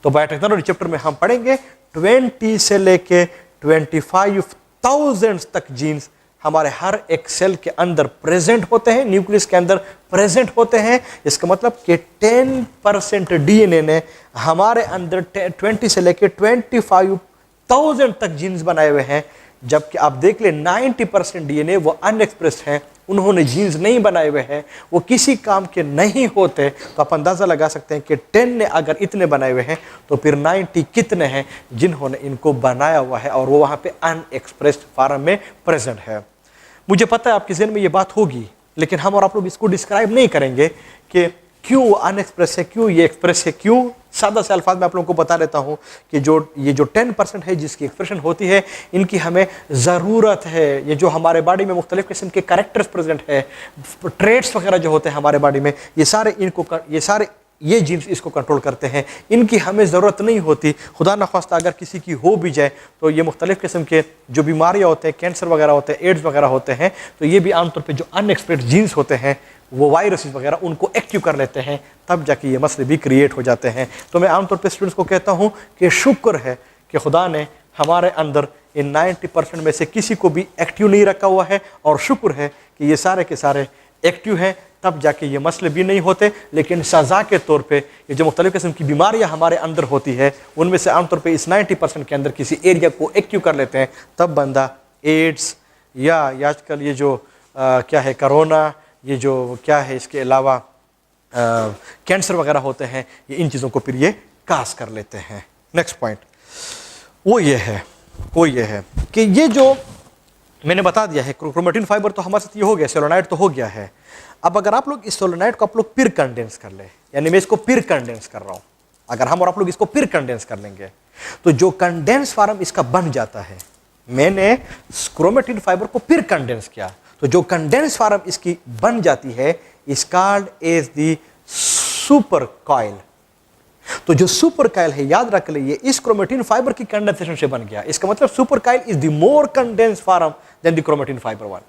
तो बायोटेक्नोलॉजी चैप्टर में हम पढ़ेंगे 20 से लेके 25,000 तक जीन्स हमारे हर एक सेल के अंदर प्रेजेंट होते हैं, न्यूक्लियस के अंदर प्रेजेंट होते हैं। इसका मतलब कि 10% डीएनए ने हमारे अंदर 20 से लेके 25,000 तक जीन्स बनाए हुए हैं। जबकि आप देख ले 90% डीएनए वो अनएक्सप्रेस्ड हैं, उन्होंने जीन्स नहीं बनाए हुए हैं, वो किसी काम के नहीं होते। तो आप अंदाज़ा लगा सकते हैं कि 10 ने अगर इतने बनाए हुए हैं तो फिर 90 कितने हैं जिन्होंने इनको बनाया हुआ है और वो वहाँ पे अनएक्सप्रेस्ड फॉर्म में प्रेजेंट है। मुझे पता है आपके ज़हन में ये बात होगी, लेकिन हम और आप लोग इसको डिस्क्राइब नहीं करेंगे कि क्यों अनएक्सप्रेस है, क्यों ये एक्सप्रेस है, क्यों सादा से अल्फाज में आप लोगों को बता देता हूँ कि ये जो 10% है जिसकी एक्सप्रेशन होती है, इनकी हमें ज़रूरत है। ये जो हमारे बॉडी में मुख्तलिफ़ किस्म के कैरेक्टर्स प्रेजेंट है, ट्रेड्स वगैरह जो होते हैं हमारे बॉडी में, ये जीन्स इसको कंट्रोल करते हैं। इनकी हमें ज़रूरत नहीं होती। खुदा न ख्वास्ता अगर किसी की हो भी जाए तो ये मुख्तलिफ़ किस्म के जो बीमारियाँ होते हैं, कैंसर वगैरह होते हैं, एड्स वगैरह होते हैं, तो ये भी आमतौर पे जो अनएक्सपेक्ट जीन्स होते हैं, वो वायरसेस वगैरह उनको एक्टिव कर लेते हैं, तब जाके ये मसले भी क्रिएट हो जाते हैं। तो मैं आमतौर पे स्टूडेंट्स को कहता हूँ कि शुक्र है कि खुदा ने हमारे अंदर इन 90% में से किसी को भी एक्टिव नहीं रखा हुआ है, और शुक्र है कि ये सारे के सारे एक्टिव हैं, तब जाके ये मसले भी नहीं होते। लेकिन सज़ा के तौर पे ये जो मुख्तलिफ़ किस्म की बीमारियां हमारे अंदर होती है, उनमें से आमतौर पे इस 90% के अंदर किसी एरिया को एक्टिव कर लेते हैं, तब बंदा एड्स या आजकल ये जो क्या है कोरोना, ये जो क्या है इसके अलावा कैंसर वगैरह होते हैं, ये इन चीज़ों को फिर ये कास कर लेते हैं। नेक्स्ट पॉइंट वो ये है कि ये जो मैंने बता दिया है, क्रोमेटिन फाइबर तो हमारे साथ ये हो गया, सोलेनाइड तो हो गया है। अब अगर आप लोग इस सोलेनाइड को आप लोग पिर कंडेंस कर ले, यानी मैं इसको पिर कंडेंस कर रहा हूं, अगर हम और आप लोग इसको पिर कंडेंस कर लेंगे तो जो कंडेंस फार्म इसका बन जाता है, मैंने क्रोमेटिन फाइबर को पिर कंडेंस किया तो जो कंडेंस फार्म इसकी बन जाती है is called as the super coil. तो जो सुपर कॉइल है, याद रख लीजिए, इस क्रोमेटिन फाइबर की कंडेंसेशन से बन गया। इसका मतलब super coil is the more condense form than the chromatin fibre one.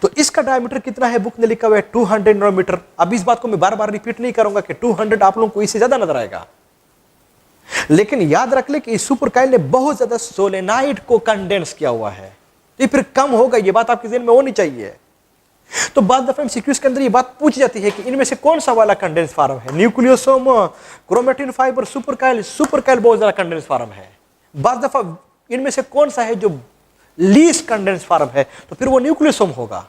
तो इसका डायमीटर कितना है, बुक ने लिखा हुआ है 200 नैनोमीटर। अब इस बात को मैं बार बार रिपीट नहीं करूंगा कि 200 आप लोगों को इससे ज्यादा नजर आएगा, लेकिन याद रख ले कि इस सुपर कॉइल ने बहुत ज्यादा सोलेनाइड को कंडेंस किया हुआ है, तो फिर कम होगा, ये बात आपके ज़हन में होनी चाहिए। तो बाद दफा एमसीक्यूज के अंदर ये बात पूछी जाती है कि इनमें से कौन सा वाला कंडेंस फार्म है, nucleosome, chromatin fibre, super coil बहुत ज्यादा कंडेंस फार्म है। बाद दफा इनमें से कौन सा है जो लीस्ट कंडेंस फार्म है, तो फिर वो न्यूक्लियोसोम होगा।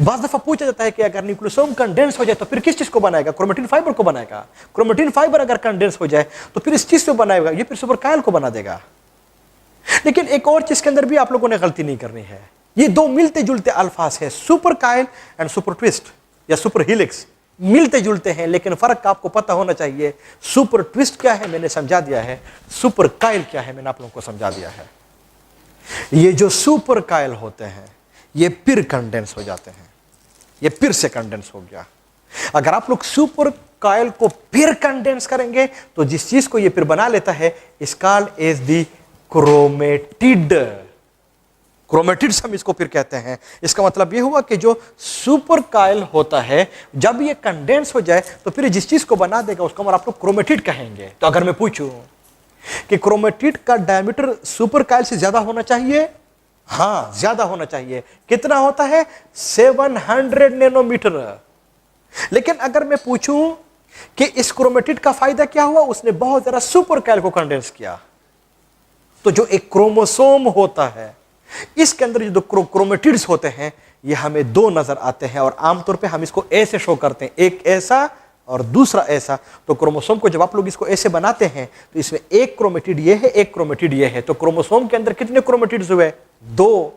बाद दफा पूछा जाता है कि अगर न्यूक्लियोसोम कंडेंस हो जाए तो फिर किस चीज को बनाएगा, क्रोमेटिन फाइबर को बनाएगा। क्रोमेटिन फाइबर अगर कंडेंस हो जाए तो फिर इस चीज को बनाएगा, ये फिर सुपर कॉइल को बना देगा। लेकिन एक और चीज के अंदर भी आप लोगों ने गलती नहीं करनी है, ये दो मिलते जुलते अल्फाज है, super coil and super twist या सुपर हेलिक्स, मिलते जुलते हैं, लेकिन फर्क आपको पता होना चाहिए। सुपर ट्विस्ट क्या है मैंने समझा दिया है, सुपर कॉइल क्या है मैंने आप लोगों को समझा दिया है। ये जो सुपर कॉइल होते हैं ये फिर कंडेंस हो जाते हैं, ये फिर से कंडेंस हो गया। अगर आप लोग सुपर कॉइल को फिर कंडेंस करेंगे तो जिस चीज को ये फिर बना लेता है is called as the chromatid. Chromatids हम इसको फिर कहते हैं। इसका मतलब ये हुआ कि जो सुपर कॉइल होता है जब ये कंडेंस हो जाए तो फिर जिस चीज को बना देगा उसको हम आप लोग क्रोमेटिड कहेंगे। तो अगर मैं पूछूं कि क्रोमेटिड का डायमीटर सुपर कॉइल से ज्यादा होना चाहिए, हां ज्यादा होना चाहिए। कितना होता है, 700 नैनोमीटर। लेकिन अगर मैं पूछूं कि इस क्रोमेटिड का फायदा क्या हुआ, उसने बहुत ज्यादा सुपर कॉइल को कंडेंस किया। तो जो एक क्रोमोसोम होता है इसके अंदर जो क्रोमेटिड्स होते हैं ये हमें दो नजर आते हैं, और आमतौर पे हम इसको ऐसे शो करते हैं, एक ऐसा और दूसरा ऐसा। तो क्रोमोसोम को जब आप लोग इसको ऐसे बनाते हैं तो इसमें एक क्रोमेटिड ये है, एक क्रोमेटिड ये है। तो क्रोमोसोम के अंदर कितने क्रोमेटिड्स हुए, 2।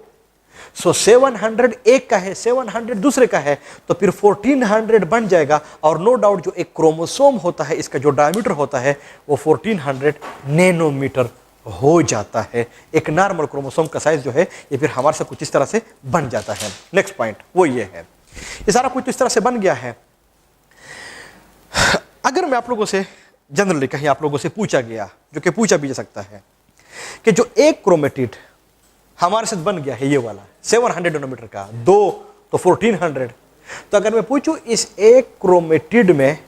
सो 700 एक का है, 700 दूसरे का है, तो फिर 1400 बन जाएगा। और नो डाउट जो एक क्रोमोसोम होता है इसका जो डायमीटर होता है वो 1400 नैनोमीटर हो जाता है। एक नॉर्मल क्रोमोसोम का साइज जो है ये फिर हमारे से कुछ इस तरह से बन जाता है। नेक्स्ट पॉइंट वो ये है, ये सारा कुछ इस तरह से बन गया है। अगर मैं आप लोगों से जनरली कहीं आप लोगों से पूछा गया, जो कि पूछा भी जा सकता है, कि जो एक क्रोमेटिड हमारे साथ बन गया है ये वाला 700 नैनोमीटर का, 2 तो 1400, तो अगर मैं पूछूं इस एक क्रोमेटिड में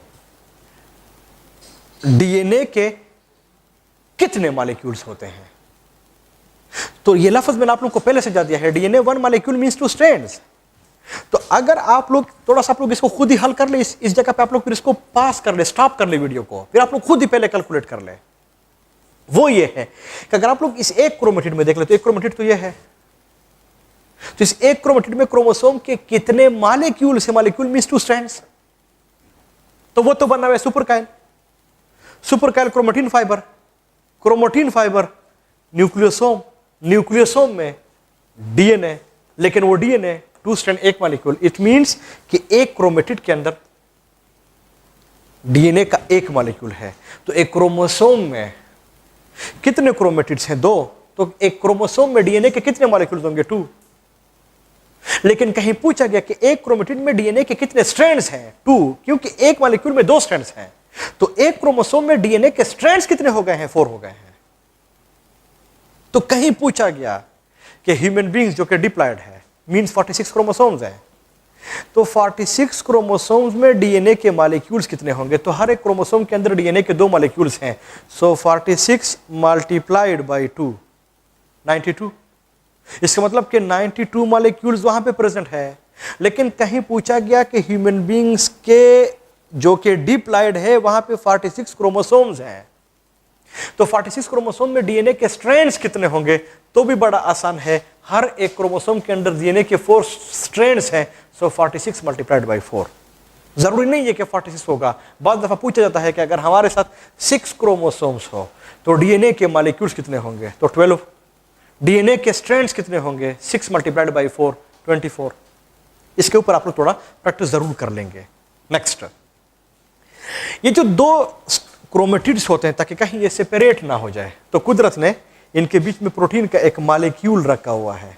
डीएनए के कितने मॉलिक्यूल्स होते हैं, तो ये लफ्ज मैंने आप लोग को पहले समझा दिया है, डीएनए 1 मॉलिक्यूल मींस 2 स्ट्रैंड्स। तो अगर आप लोग थोड़ा सा आप लोग इसको खुद ही हल कर ले, इस जगह पे आप लोग फिर इसको पास कर ले, स्टॉप कर ले वीडियो को, फिर आप लोग खुद ही पहले कैलकुलेट कर ले। वो ये है कि अगर आप लोग इस एक क्रोमेटिड में देख ले, तो एक क्रोमेटिड तो ये है, तो इस एक क्रोमेटिड में क्रोमोसोम के कितने मॉलिक्यूल से, मॉलिक्यूल मींस 2 स्ट्रैंड्स, तो वो तो बना हुआ है super coil. Super coil chromatin fibre, chromatin fibre nucleosome, nucleosome में डीएनए, लेकिन वो डीएनए 2 स्ट्रैंड एक मॉलिक्यूल। इट मींस कि एक क्रोमेटिड के अंदर डीएनए का एक मॉलिक्यूल है। तो एक क्रोमोसोम में कितने क्रोमेटिड्स हैं? 2। तो एक क्रोमोसोम में डीएनए के कितने मॉलिक्यूल्स होंगे? 2। लेकिन कहीं पूछा गया कि एक क्रोमेटिड में डीएनए के कितने स्ट्रैंड्स हैं? 2, क्योंकि एक मॉलिक्यूल में 2 स्ट्रैंड्स हैं। तो एक क्रोमोसोम में डीएनए के स्ट्रैंड्स कितने हो गए हैं? 4 हो गए हैं। तो कहीं पूछा गया कि ह्यूमन बीइंग्स जो कि डिप्लॉयड है मींस 46 क्रोमोसोम्स हैं, तो 46 क्रोमोसोम्स में डीएनए के मॉलिक्यूल्स कितने होंगे? तो हर एक क्रोमोसोम के अंदर डीएनए के 2 मॉलिक्यूल्स हैं। सो 46 मल्टीप्लाइड बाई 2, 92। इसका मतलब कि 92 मॉलिक्यूल्स वहां पे प्रेजेंट है। लेकिन कहीं पूछा गया कि ह्यूमन बीइंग्स के जो कि डिप्लॉयड है वहां पे 46 क्रोमोसोम्स हैं, तो 46 क्रोमोसोम में डीएनए के स्ट्रैंड्स कितने होंगे? तो भी बड़ा आसान है, हर एक क्रोमोसोम के अंदर डीएनए के 4 स्ट्रैंड्स हैं। सो 46 मल्टीप्लाइड बाई 4। जरूरी नहीं है कि 46 होगा। बहुत दफा पूछा जाता है कि अगर हमारे साथ 6 क्रोमोसोम्स हो तो डीएनए के मॉलिक्यूल्स कितने होंगे? तो 12। डीएनए के स्ट्रैंड्स कितने होंगे? 6 मल्टीप्लाइड बाई 4, 24। इसके ऊपर आप लोग थोड़ा प्रैक्टिस जरूर कर लेंगे। नेक्स्ट, ये जो 2 क्रोमेटिड्स होते हैं ताकि कहीं ये सेपरेट ना हो जाए, तो कुदरत ने इनके बीच में प्रोटीन का एक मॉलिक्यूल रखा हुआ है।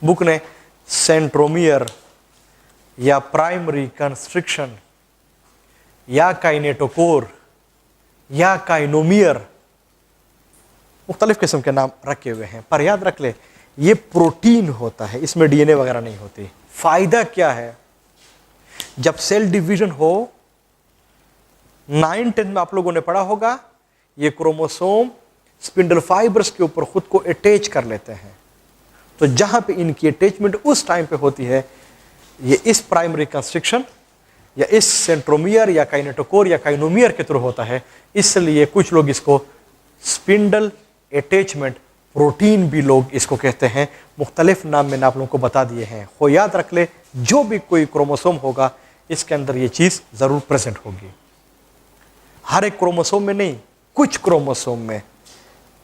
बुक ने सेंट्रोमियर या प्राइमरी कंस्ट्रिक्शन या काइनेटोकोर या काइनोमियर मुख्तलिफ किस्म के नाम रखे हुए हैं, पर याद रख ले ये प्रोटीन होता है, इसमें डीएनए वगैरह नहीं होती। फायदा क्या है? जब सेल डिवीजन हो, 9-10 में आप लोगों ने पढ़ा होगा, ये क्रोमोसोम स्पिंडल फाइबर्स के ऊपर खुद को अटैच कर लेते हैं। तो जहां पे इनकी अटैचमेंट उस टाइम पे होती है, ये इस प्राइमरी कंस्ट्रिक्शन या इस सेंट्रोमियर या काइनेटोकोर या काइनोमियर के थ्रू होता है। इसलिए कुछ लोग इसको स्पिंडल अटैचमेंट प्रोटीन भी लोग इसको कहते हैं। मुख्तलिफ नाम मैंने आप लोगों को बता दिए हैं। हो याद रख ले, जो भी कोई क्रोमोसोम होगा इसके अंदर ये चीज जरूर प्रेजेंट होगी। हर एक क्रोमोसोम में नहीं, कुछ क्रोमोसोम में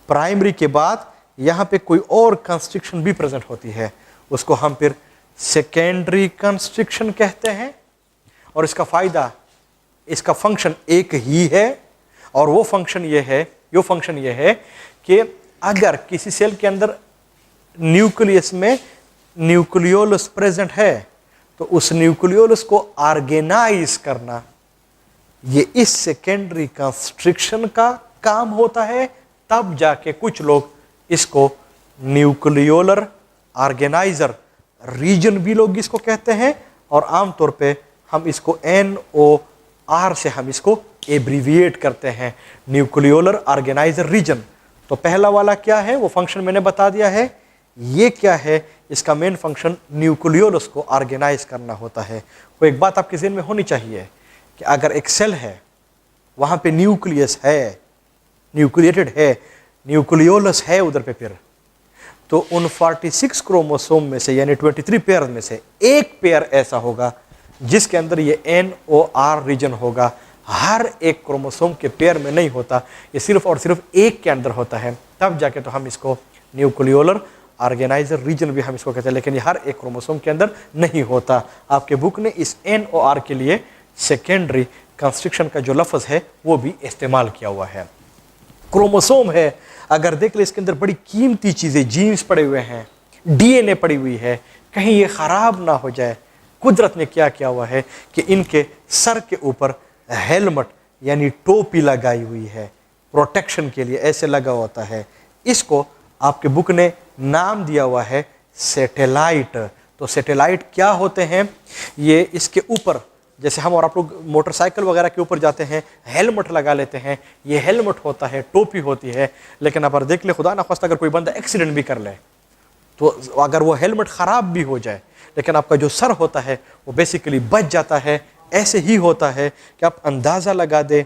प्राइमरी के बाद यहां पे कोई और कंस्ट्रिक्शन भी प्रेजेंट होती है, उसको हम फिर सेकेंडरी कंस्ट्रिक्शन कहते हैं। और इसका फायदा, इसका फंक्शन एक ही है, और वो फंक्शन ये है कि अगर किसी सेल के अंदर न्यूक्लियस में न्यूक्लियोलस प्रेजेंट है तो उस न्यूक्लियोलस को ऑर्गेनाइज करना ये इस सेकेंडरी कंस्ट्रिक्शन का काम होता है। तब जाके कुछ लोग इसको न्यूक्लियोलर ऑर्गेनाइजर रीजन भी लोग इसको कहते हैं, और आमतौर पे हम इसको NOR से हम इसको एब्रीविएट करते हैं, न्यूक्लियोलर ऑर्गेनाइजर रीजन। तो पहला वाला क्या है, वो फंक्शन मैंने बता दिया है। ये क्या है, इसका मेन फंक्शन न्यूक्लियोलस को ऑर्गेनाइज करना होता है। वो एक बात आपके ज़हन में होनी चाहिए कि अगर एक सेल है, वहां पे न्यूक्लियस है, न्यूक्लिएटेड है, न्यूक्लियोलस है उधर पे, फिर तो उन 46 क्रोमोसोम में से यानी 23 पेयर में से एक पेयर ऐसा होगा जिसके अंदर ये NOR रीजन होगा। हर एक क्रोमोसोम के पेयर में नहीं होता, ये सिर्फ और सिर्फ एक के अंदर होता है। तब जाके तो हम इसको न्यूक्लियोलर ऑर्गेनाइजर रीजन भी हम इसको कहते हैं, लेकिन ये हर एक क्रोमोसोम के अंदर नहीं होता। आपके बुक ने इस NOR के लिए सेकेंडरी कंस्ट्रिक्शन का जो लफ्ज़ है वो भी इस्तेमाल किया हुआ है। क्रोमोसोम है, अगर देख ले इसके अंदर बड़ी कीमती चीज़ें, जीन्स पड़े हुए हैं, DNA पड़ी हुई है, कहीं ये ख़राब ना हो जाए। कुदरत ने क्या किया हुआ है कि इनके सर के ऊपर हेलमेट यानी टोपी लगाई हुई है, प्रोटेक्शन के लिए ऐसे लगा होता है। इसको आपके बुक ने नाम दिया हुआ है सैटेलाइट। तो सैटेलाइट क्या होते हैं, ये इसके ऊपर जैसे हम और आप लोग मोटरसाइकिल वगैरह के ऊपर जाते हैं, हेलमेट लगा लेते हैं, ये हेलमेट होता है, टोपी होती है। लेकिन अगर देख ले, खुदा ना खास्ता अगर कोई बंदा एक्सीडेंट भी कर ले, तो अगर वो हेलमेट ख़राब भी हो जाए, लेकिन आपका जो सर होता है वो बेसिकली बच जाता है। ऐसे ही होता है कि आप अंदाज़ा लगा दें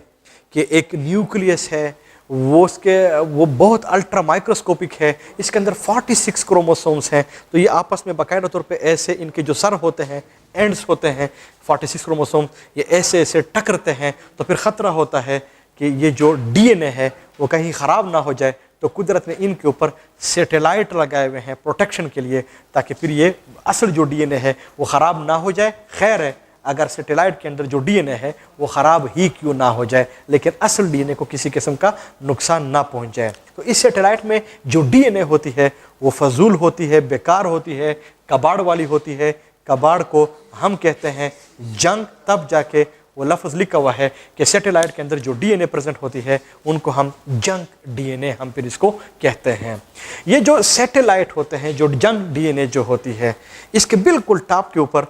कि एक न्यूक्लियस है, वो बहुत अल्ट्रा माइक्रोस्कोपिक है, इसके अंदर 46 क्रोमोसोम्स हैं। तो ये आपस में बाकायदा तौर पे ऐसे इनके जो सर होते हैं, एंड्स होते हैं 46 क्रोमोसोम, ये ऐसे ऐसे टकरते हैं। तो फिर ख़तरा होता है कि ये जो DNA है वो कहीं ख़राब ना हो जाए। तो कुदरत ने इनके ऊपर सैटेलाइट लगाए हुए हैं प्रोटेक्शन के लिए, ताकि फिर ये असल जो DNA है वो ख़राब ना हो जाए। खैर है, अगर सैटेलाइट के अंदर जो डीएनए है वो ख़राब ही क्यों ना हो जाए, लेकिन असल डीएनए को किसी किस्म का नुकसान ना पहुंच जाए। तो इस सैटेलाइट में जो डीएनए होती है वो फजूल होती है, बेकार होती है, कबाड़ वाली होती है। कबाड़ को हम कहते हैं जंक, तब जाके वो लफ्ज़ लिखा हुआ है कि सैटेलाइट के अंदर जो डीएनए प्रेजेंट होती है उनको हम जंक डीएनए हम फिर इसको कहते हैं। ये जो सैटेलाइट होते हैं, जो जंक डीएनए जो होती है, इसके बिल्कुल टॉप के ऊपर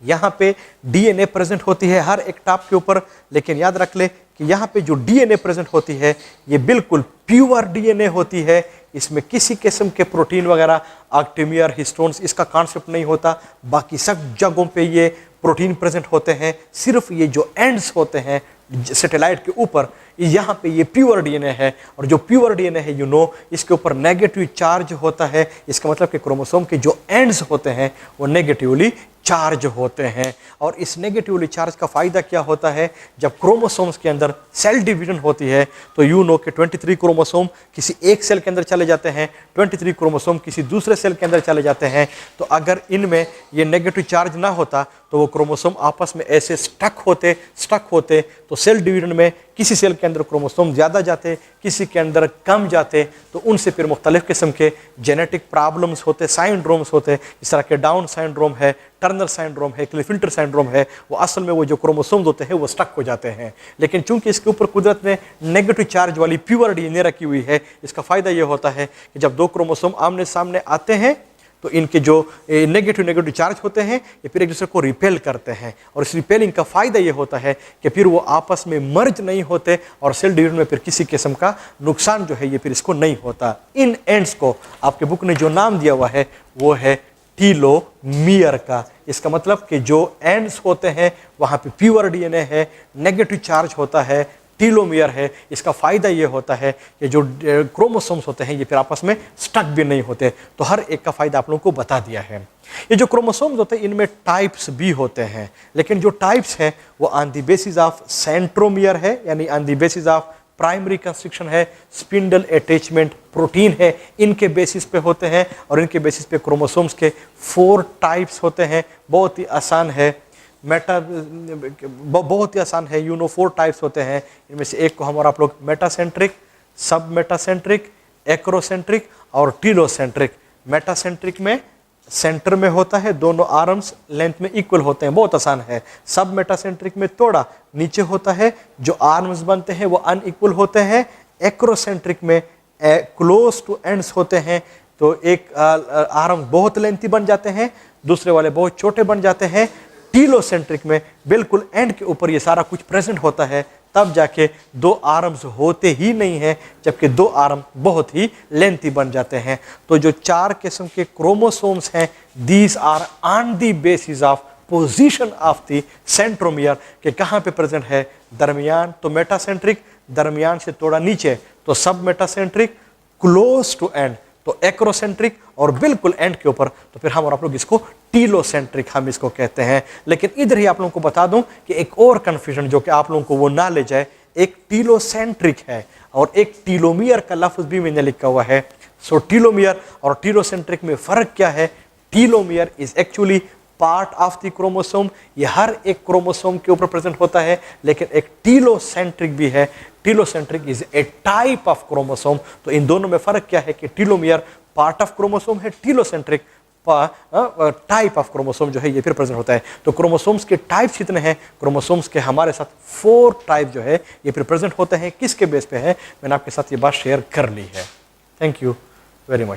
यहाँ पे डीएनए प्रेजेंट होती है हर एक टॉप के ऊपर। लेकिन याद रख ले कि यहाँ पे जो डीएनए प्रेजेंट होती है ये बिल्कुल प्योर डीएनए होती है। इसमें किसी किस्म के प्रोटीन वगैरह, आर्टेमियर, हिस्टोन्स, इसका कॉन्सेप्ट नहीं होता। बाकी सब जगहों पे ये प्रोटीन प्रेजेंट होते हैं। सिर्फ ये जो एंड्स होते हैं सैटेलाइट के ऊपर, यहाँ पे ये प्योर डीएनए है। और जो प्योर डीएनए है इसके ऊपर नेगेटिव चार्ज होता है। इसका मतलब कि क्रोमोसोम के जो एंड्स होते हैं वो नेगेटिवली चार्ज होते हैं। और इस नेगेटिवली चार्ज का फ़ायदा क्या होता है, जब क्रोमोसोम्स के अंदर सेल डिवीजन होती है तो कि 23 क्रोमोसोम किसी एक सेल के अंदर चले जाते हैं, 23 क्रोमोसोम किसी दूसरे सेल के अंदर चले जाते हैं। तो अगर इनमें ये नेगेटिव चार्ज ना होता तो वो क्रोमोसोम आपस में ऐसे स्टक होते तो सेल डिवीजन में किसी सेल के अंदर क्रोमोसोम ज़्यादा जाते, किसी के अंदर कम जाते, तो उनसे फिर मुख्तलिफ़ किस्म के जेनेटिक प्रॉब्लम्स होते, साइंड्रोम्स होते। इस तरह के डाउन सिंड्रोम है, टर्नर सिंड्रोम है, क्लिफिल्टर सिंड्रोम है। वो असल में वो जो क्रोमोसोम्स होते हैं वो स्टक हो जाते हैं। लेकिन चूंकि इसके ऊपर कुदरत ने नेगेटिव चार्ज वाली प्योर डीएनए रखी हुई है, इसका फ़ायदा ये होता है कि जब दो क्रोमोसोम आमने सामने आते हैं तो इनके जो नेगेटिव चार्ज होते हैं ये फिर एक दूसरे को रिपेल करते हैं। और इस रिपेलिंग का फ़ायदा ये होता है कि फिर वो आपस में मर्ज नहीं होते और सेल डिवीजन में फिर किसी किस्म का नुकसान जो है ये फिर इसको नहीं होता। इन एंड्स को आपके बुक ने जो नाम दिया हुआ है वो है टीलोमियर का। इसका मतलब कि जो एंड्स होते हैं वहाँ पे प्योर डीएनए है, नेगेटिव चार्ज होता है, टीलोमियर है। इसका फ़ायदा ये होता है कि जो क्रोमोसोम्स होते हैं ये फिर आपस में स्टक भी नहीं होते। तो हर एक का फ़ायदा आप लोगों को बता दिया है। ये जो क्रोमोसोम्स होते हैं इनमें टाइप्स भी होते हैं, लेकिन जो टाइप्स हैं वो on the basis of centromere है, यानी on the basis of primary constriction है, स्पिंडल अटैचमेंट प्रोटीन है, इनके बेसिस पे होते हैं। और इनके बेसिस पे क्रोमोसोम्स के 4 टाइप्स होते हैं। बहुत ही आसान है, बहुत ही आसान है। 4 टाइप्स होते हैं। इनमें से एक को हम और आप लोग मेटासेंट्रिक, सब मेटासेंट्रिक, एक्रोसेंट्रिक और टीलोसेंट्रिक। मेटासेंट्रिक में सेंटर में होता है, दोनों आर्म्स लेंथ में इक्वल होते हैं, बहुत आसान है। सब मेटासेंट्रिक में थोड़ा नीचे होता है, जो आर्म्स बनते हैं वो अनइक्वल होते हैं। एक्रोसेंट्रिक में क्लोज टू एंड्स होते हैं, तो एक आर्म बहुत लेंथी बन जाते हैं, दूसरे वाले बहुत छोटे बन जाते हैं। टीलोसेंट्रिक में बिल्कुल एंड के ऊपर ये सारा कुछ प्रेजेंट होता है, तब जाके 2 आर्म्स होते ही नहीं हैं, जबकि 2 आर्म बहुत ही लेंथी बन जाते हैं। तो जो 4 किस्म के क्रोमोसोम्स हैं, these are on the basis of position of the centromere, के कहाँ पे प्रेजेंट है, दरमियान तो मेटासेंट्रिक, दरमियान से थोड़ा नीचे तो सब मेटासेंट्रिक, क्लोज टू एंड तो एक्रोसेंट्रिक, और बिल्कुल एंड के ऊपर तो फिर हम और आप लोग इसको टीलोसेंट्रिक हम इसको कहते हैं। लेकिन इधर ही आप लोगों को बता दूं कि एक और कन्फ्यूजन जो कि आप लोगों को वो ना ले जाए, एक टीलोसेंट्रिक है और एक टीलोमियर का लफ्ज भी मैंने लिखा हुआ है। सो टीलोमियर और टीलोसेंट्रिक में फ़र्क क्या है? Telomere is actually part of the chromosome, ये हर एक क्रोमोसोम के ऊपर प्रेजेंट होता है। लेकिन एक टीलोसेंट्रिक भी है, telocentric is a type of chromosome. तो इन दोनों में फ़र्क क्या है कि टीलोमियर पार्ट ऑफ क्रोमोसोम है, टीलोसेंट्रिक टाइप ऑफ क्रोमोसोम जो है ये फिर प्रेजेंट होता है। तो क्रोमोसोम्स के टाइप्स कितने हैं? क्रोमोसोम्स के हमारे साथ 4 टाइप जो है ये फिर प्रेजेंट होते हैं। किसके बेस पे है? मैंने आपके साथ ये बात शेयर कर ली है। Thank you very much.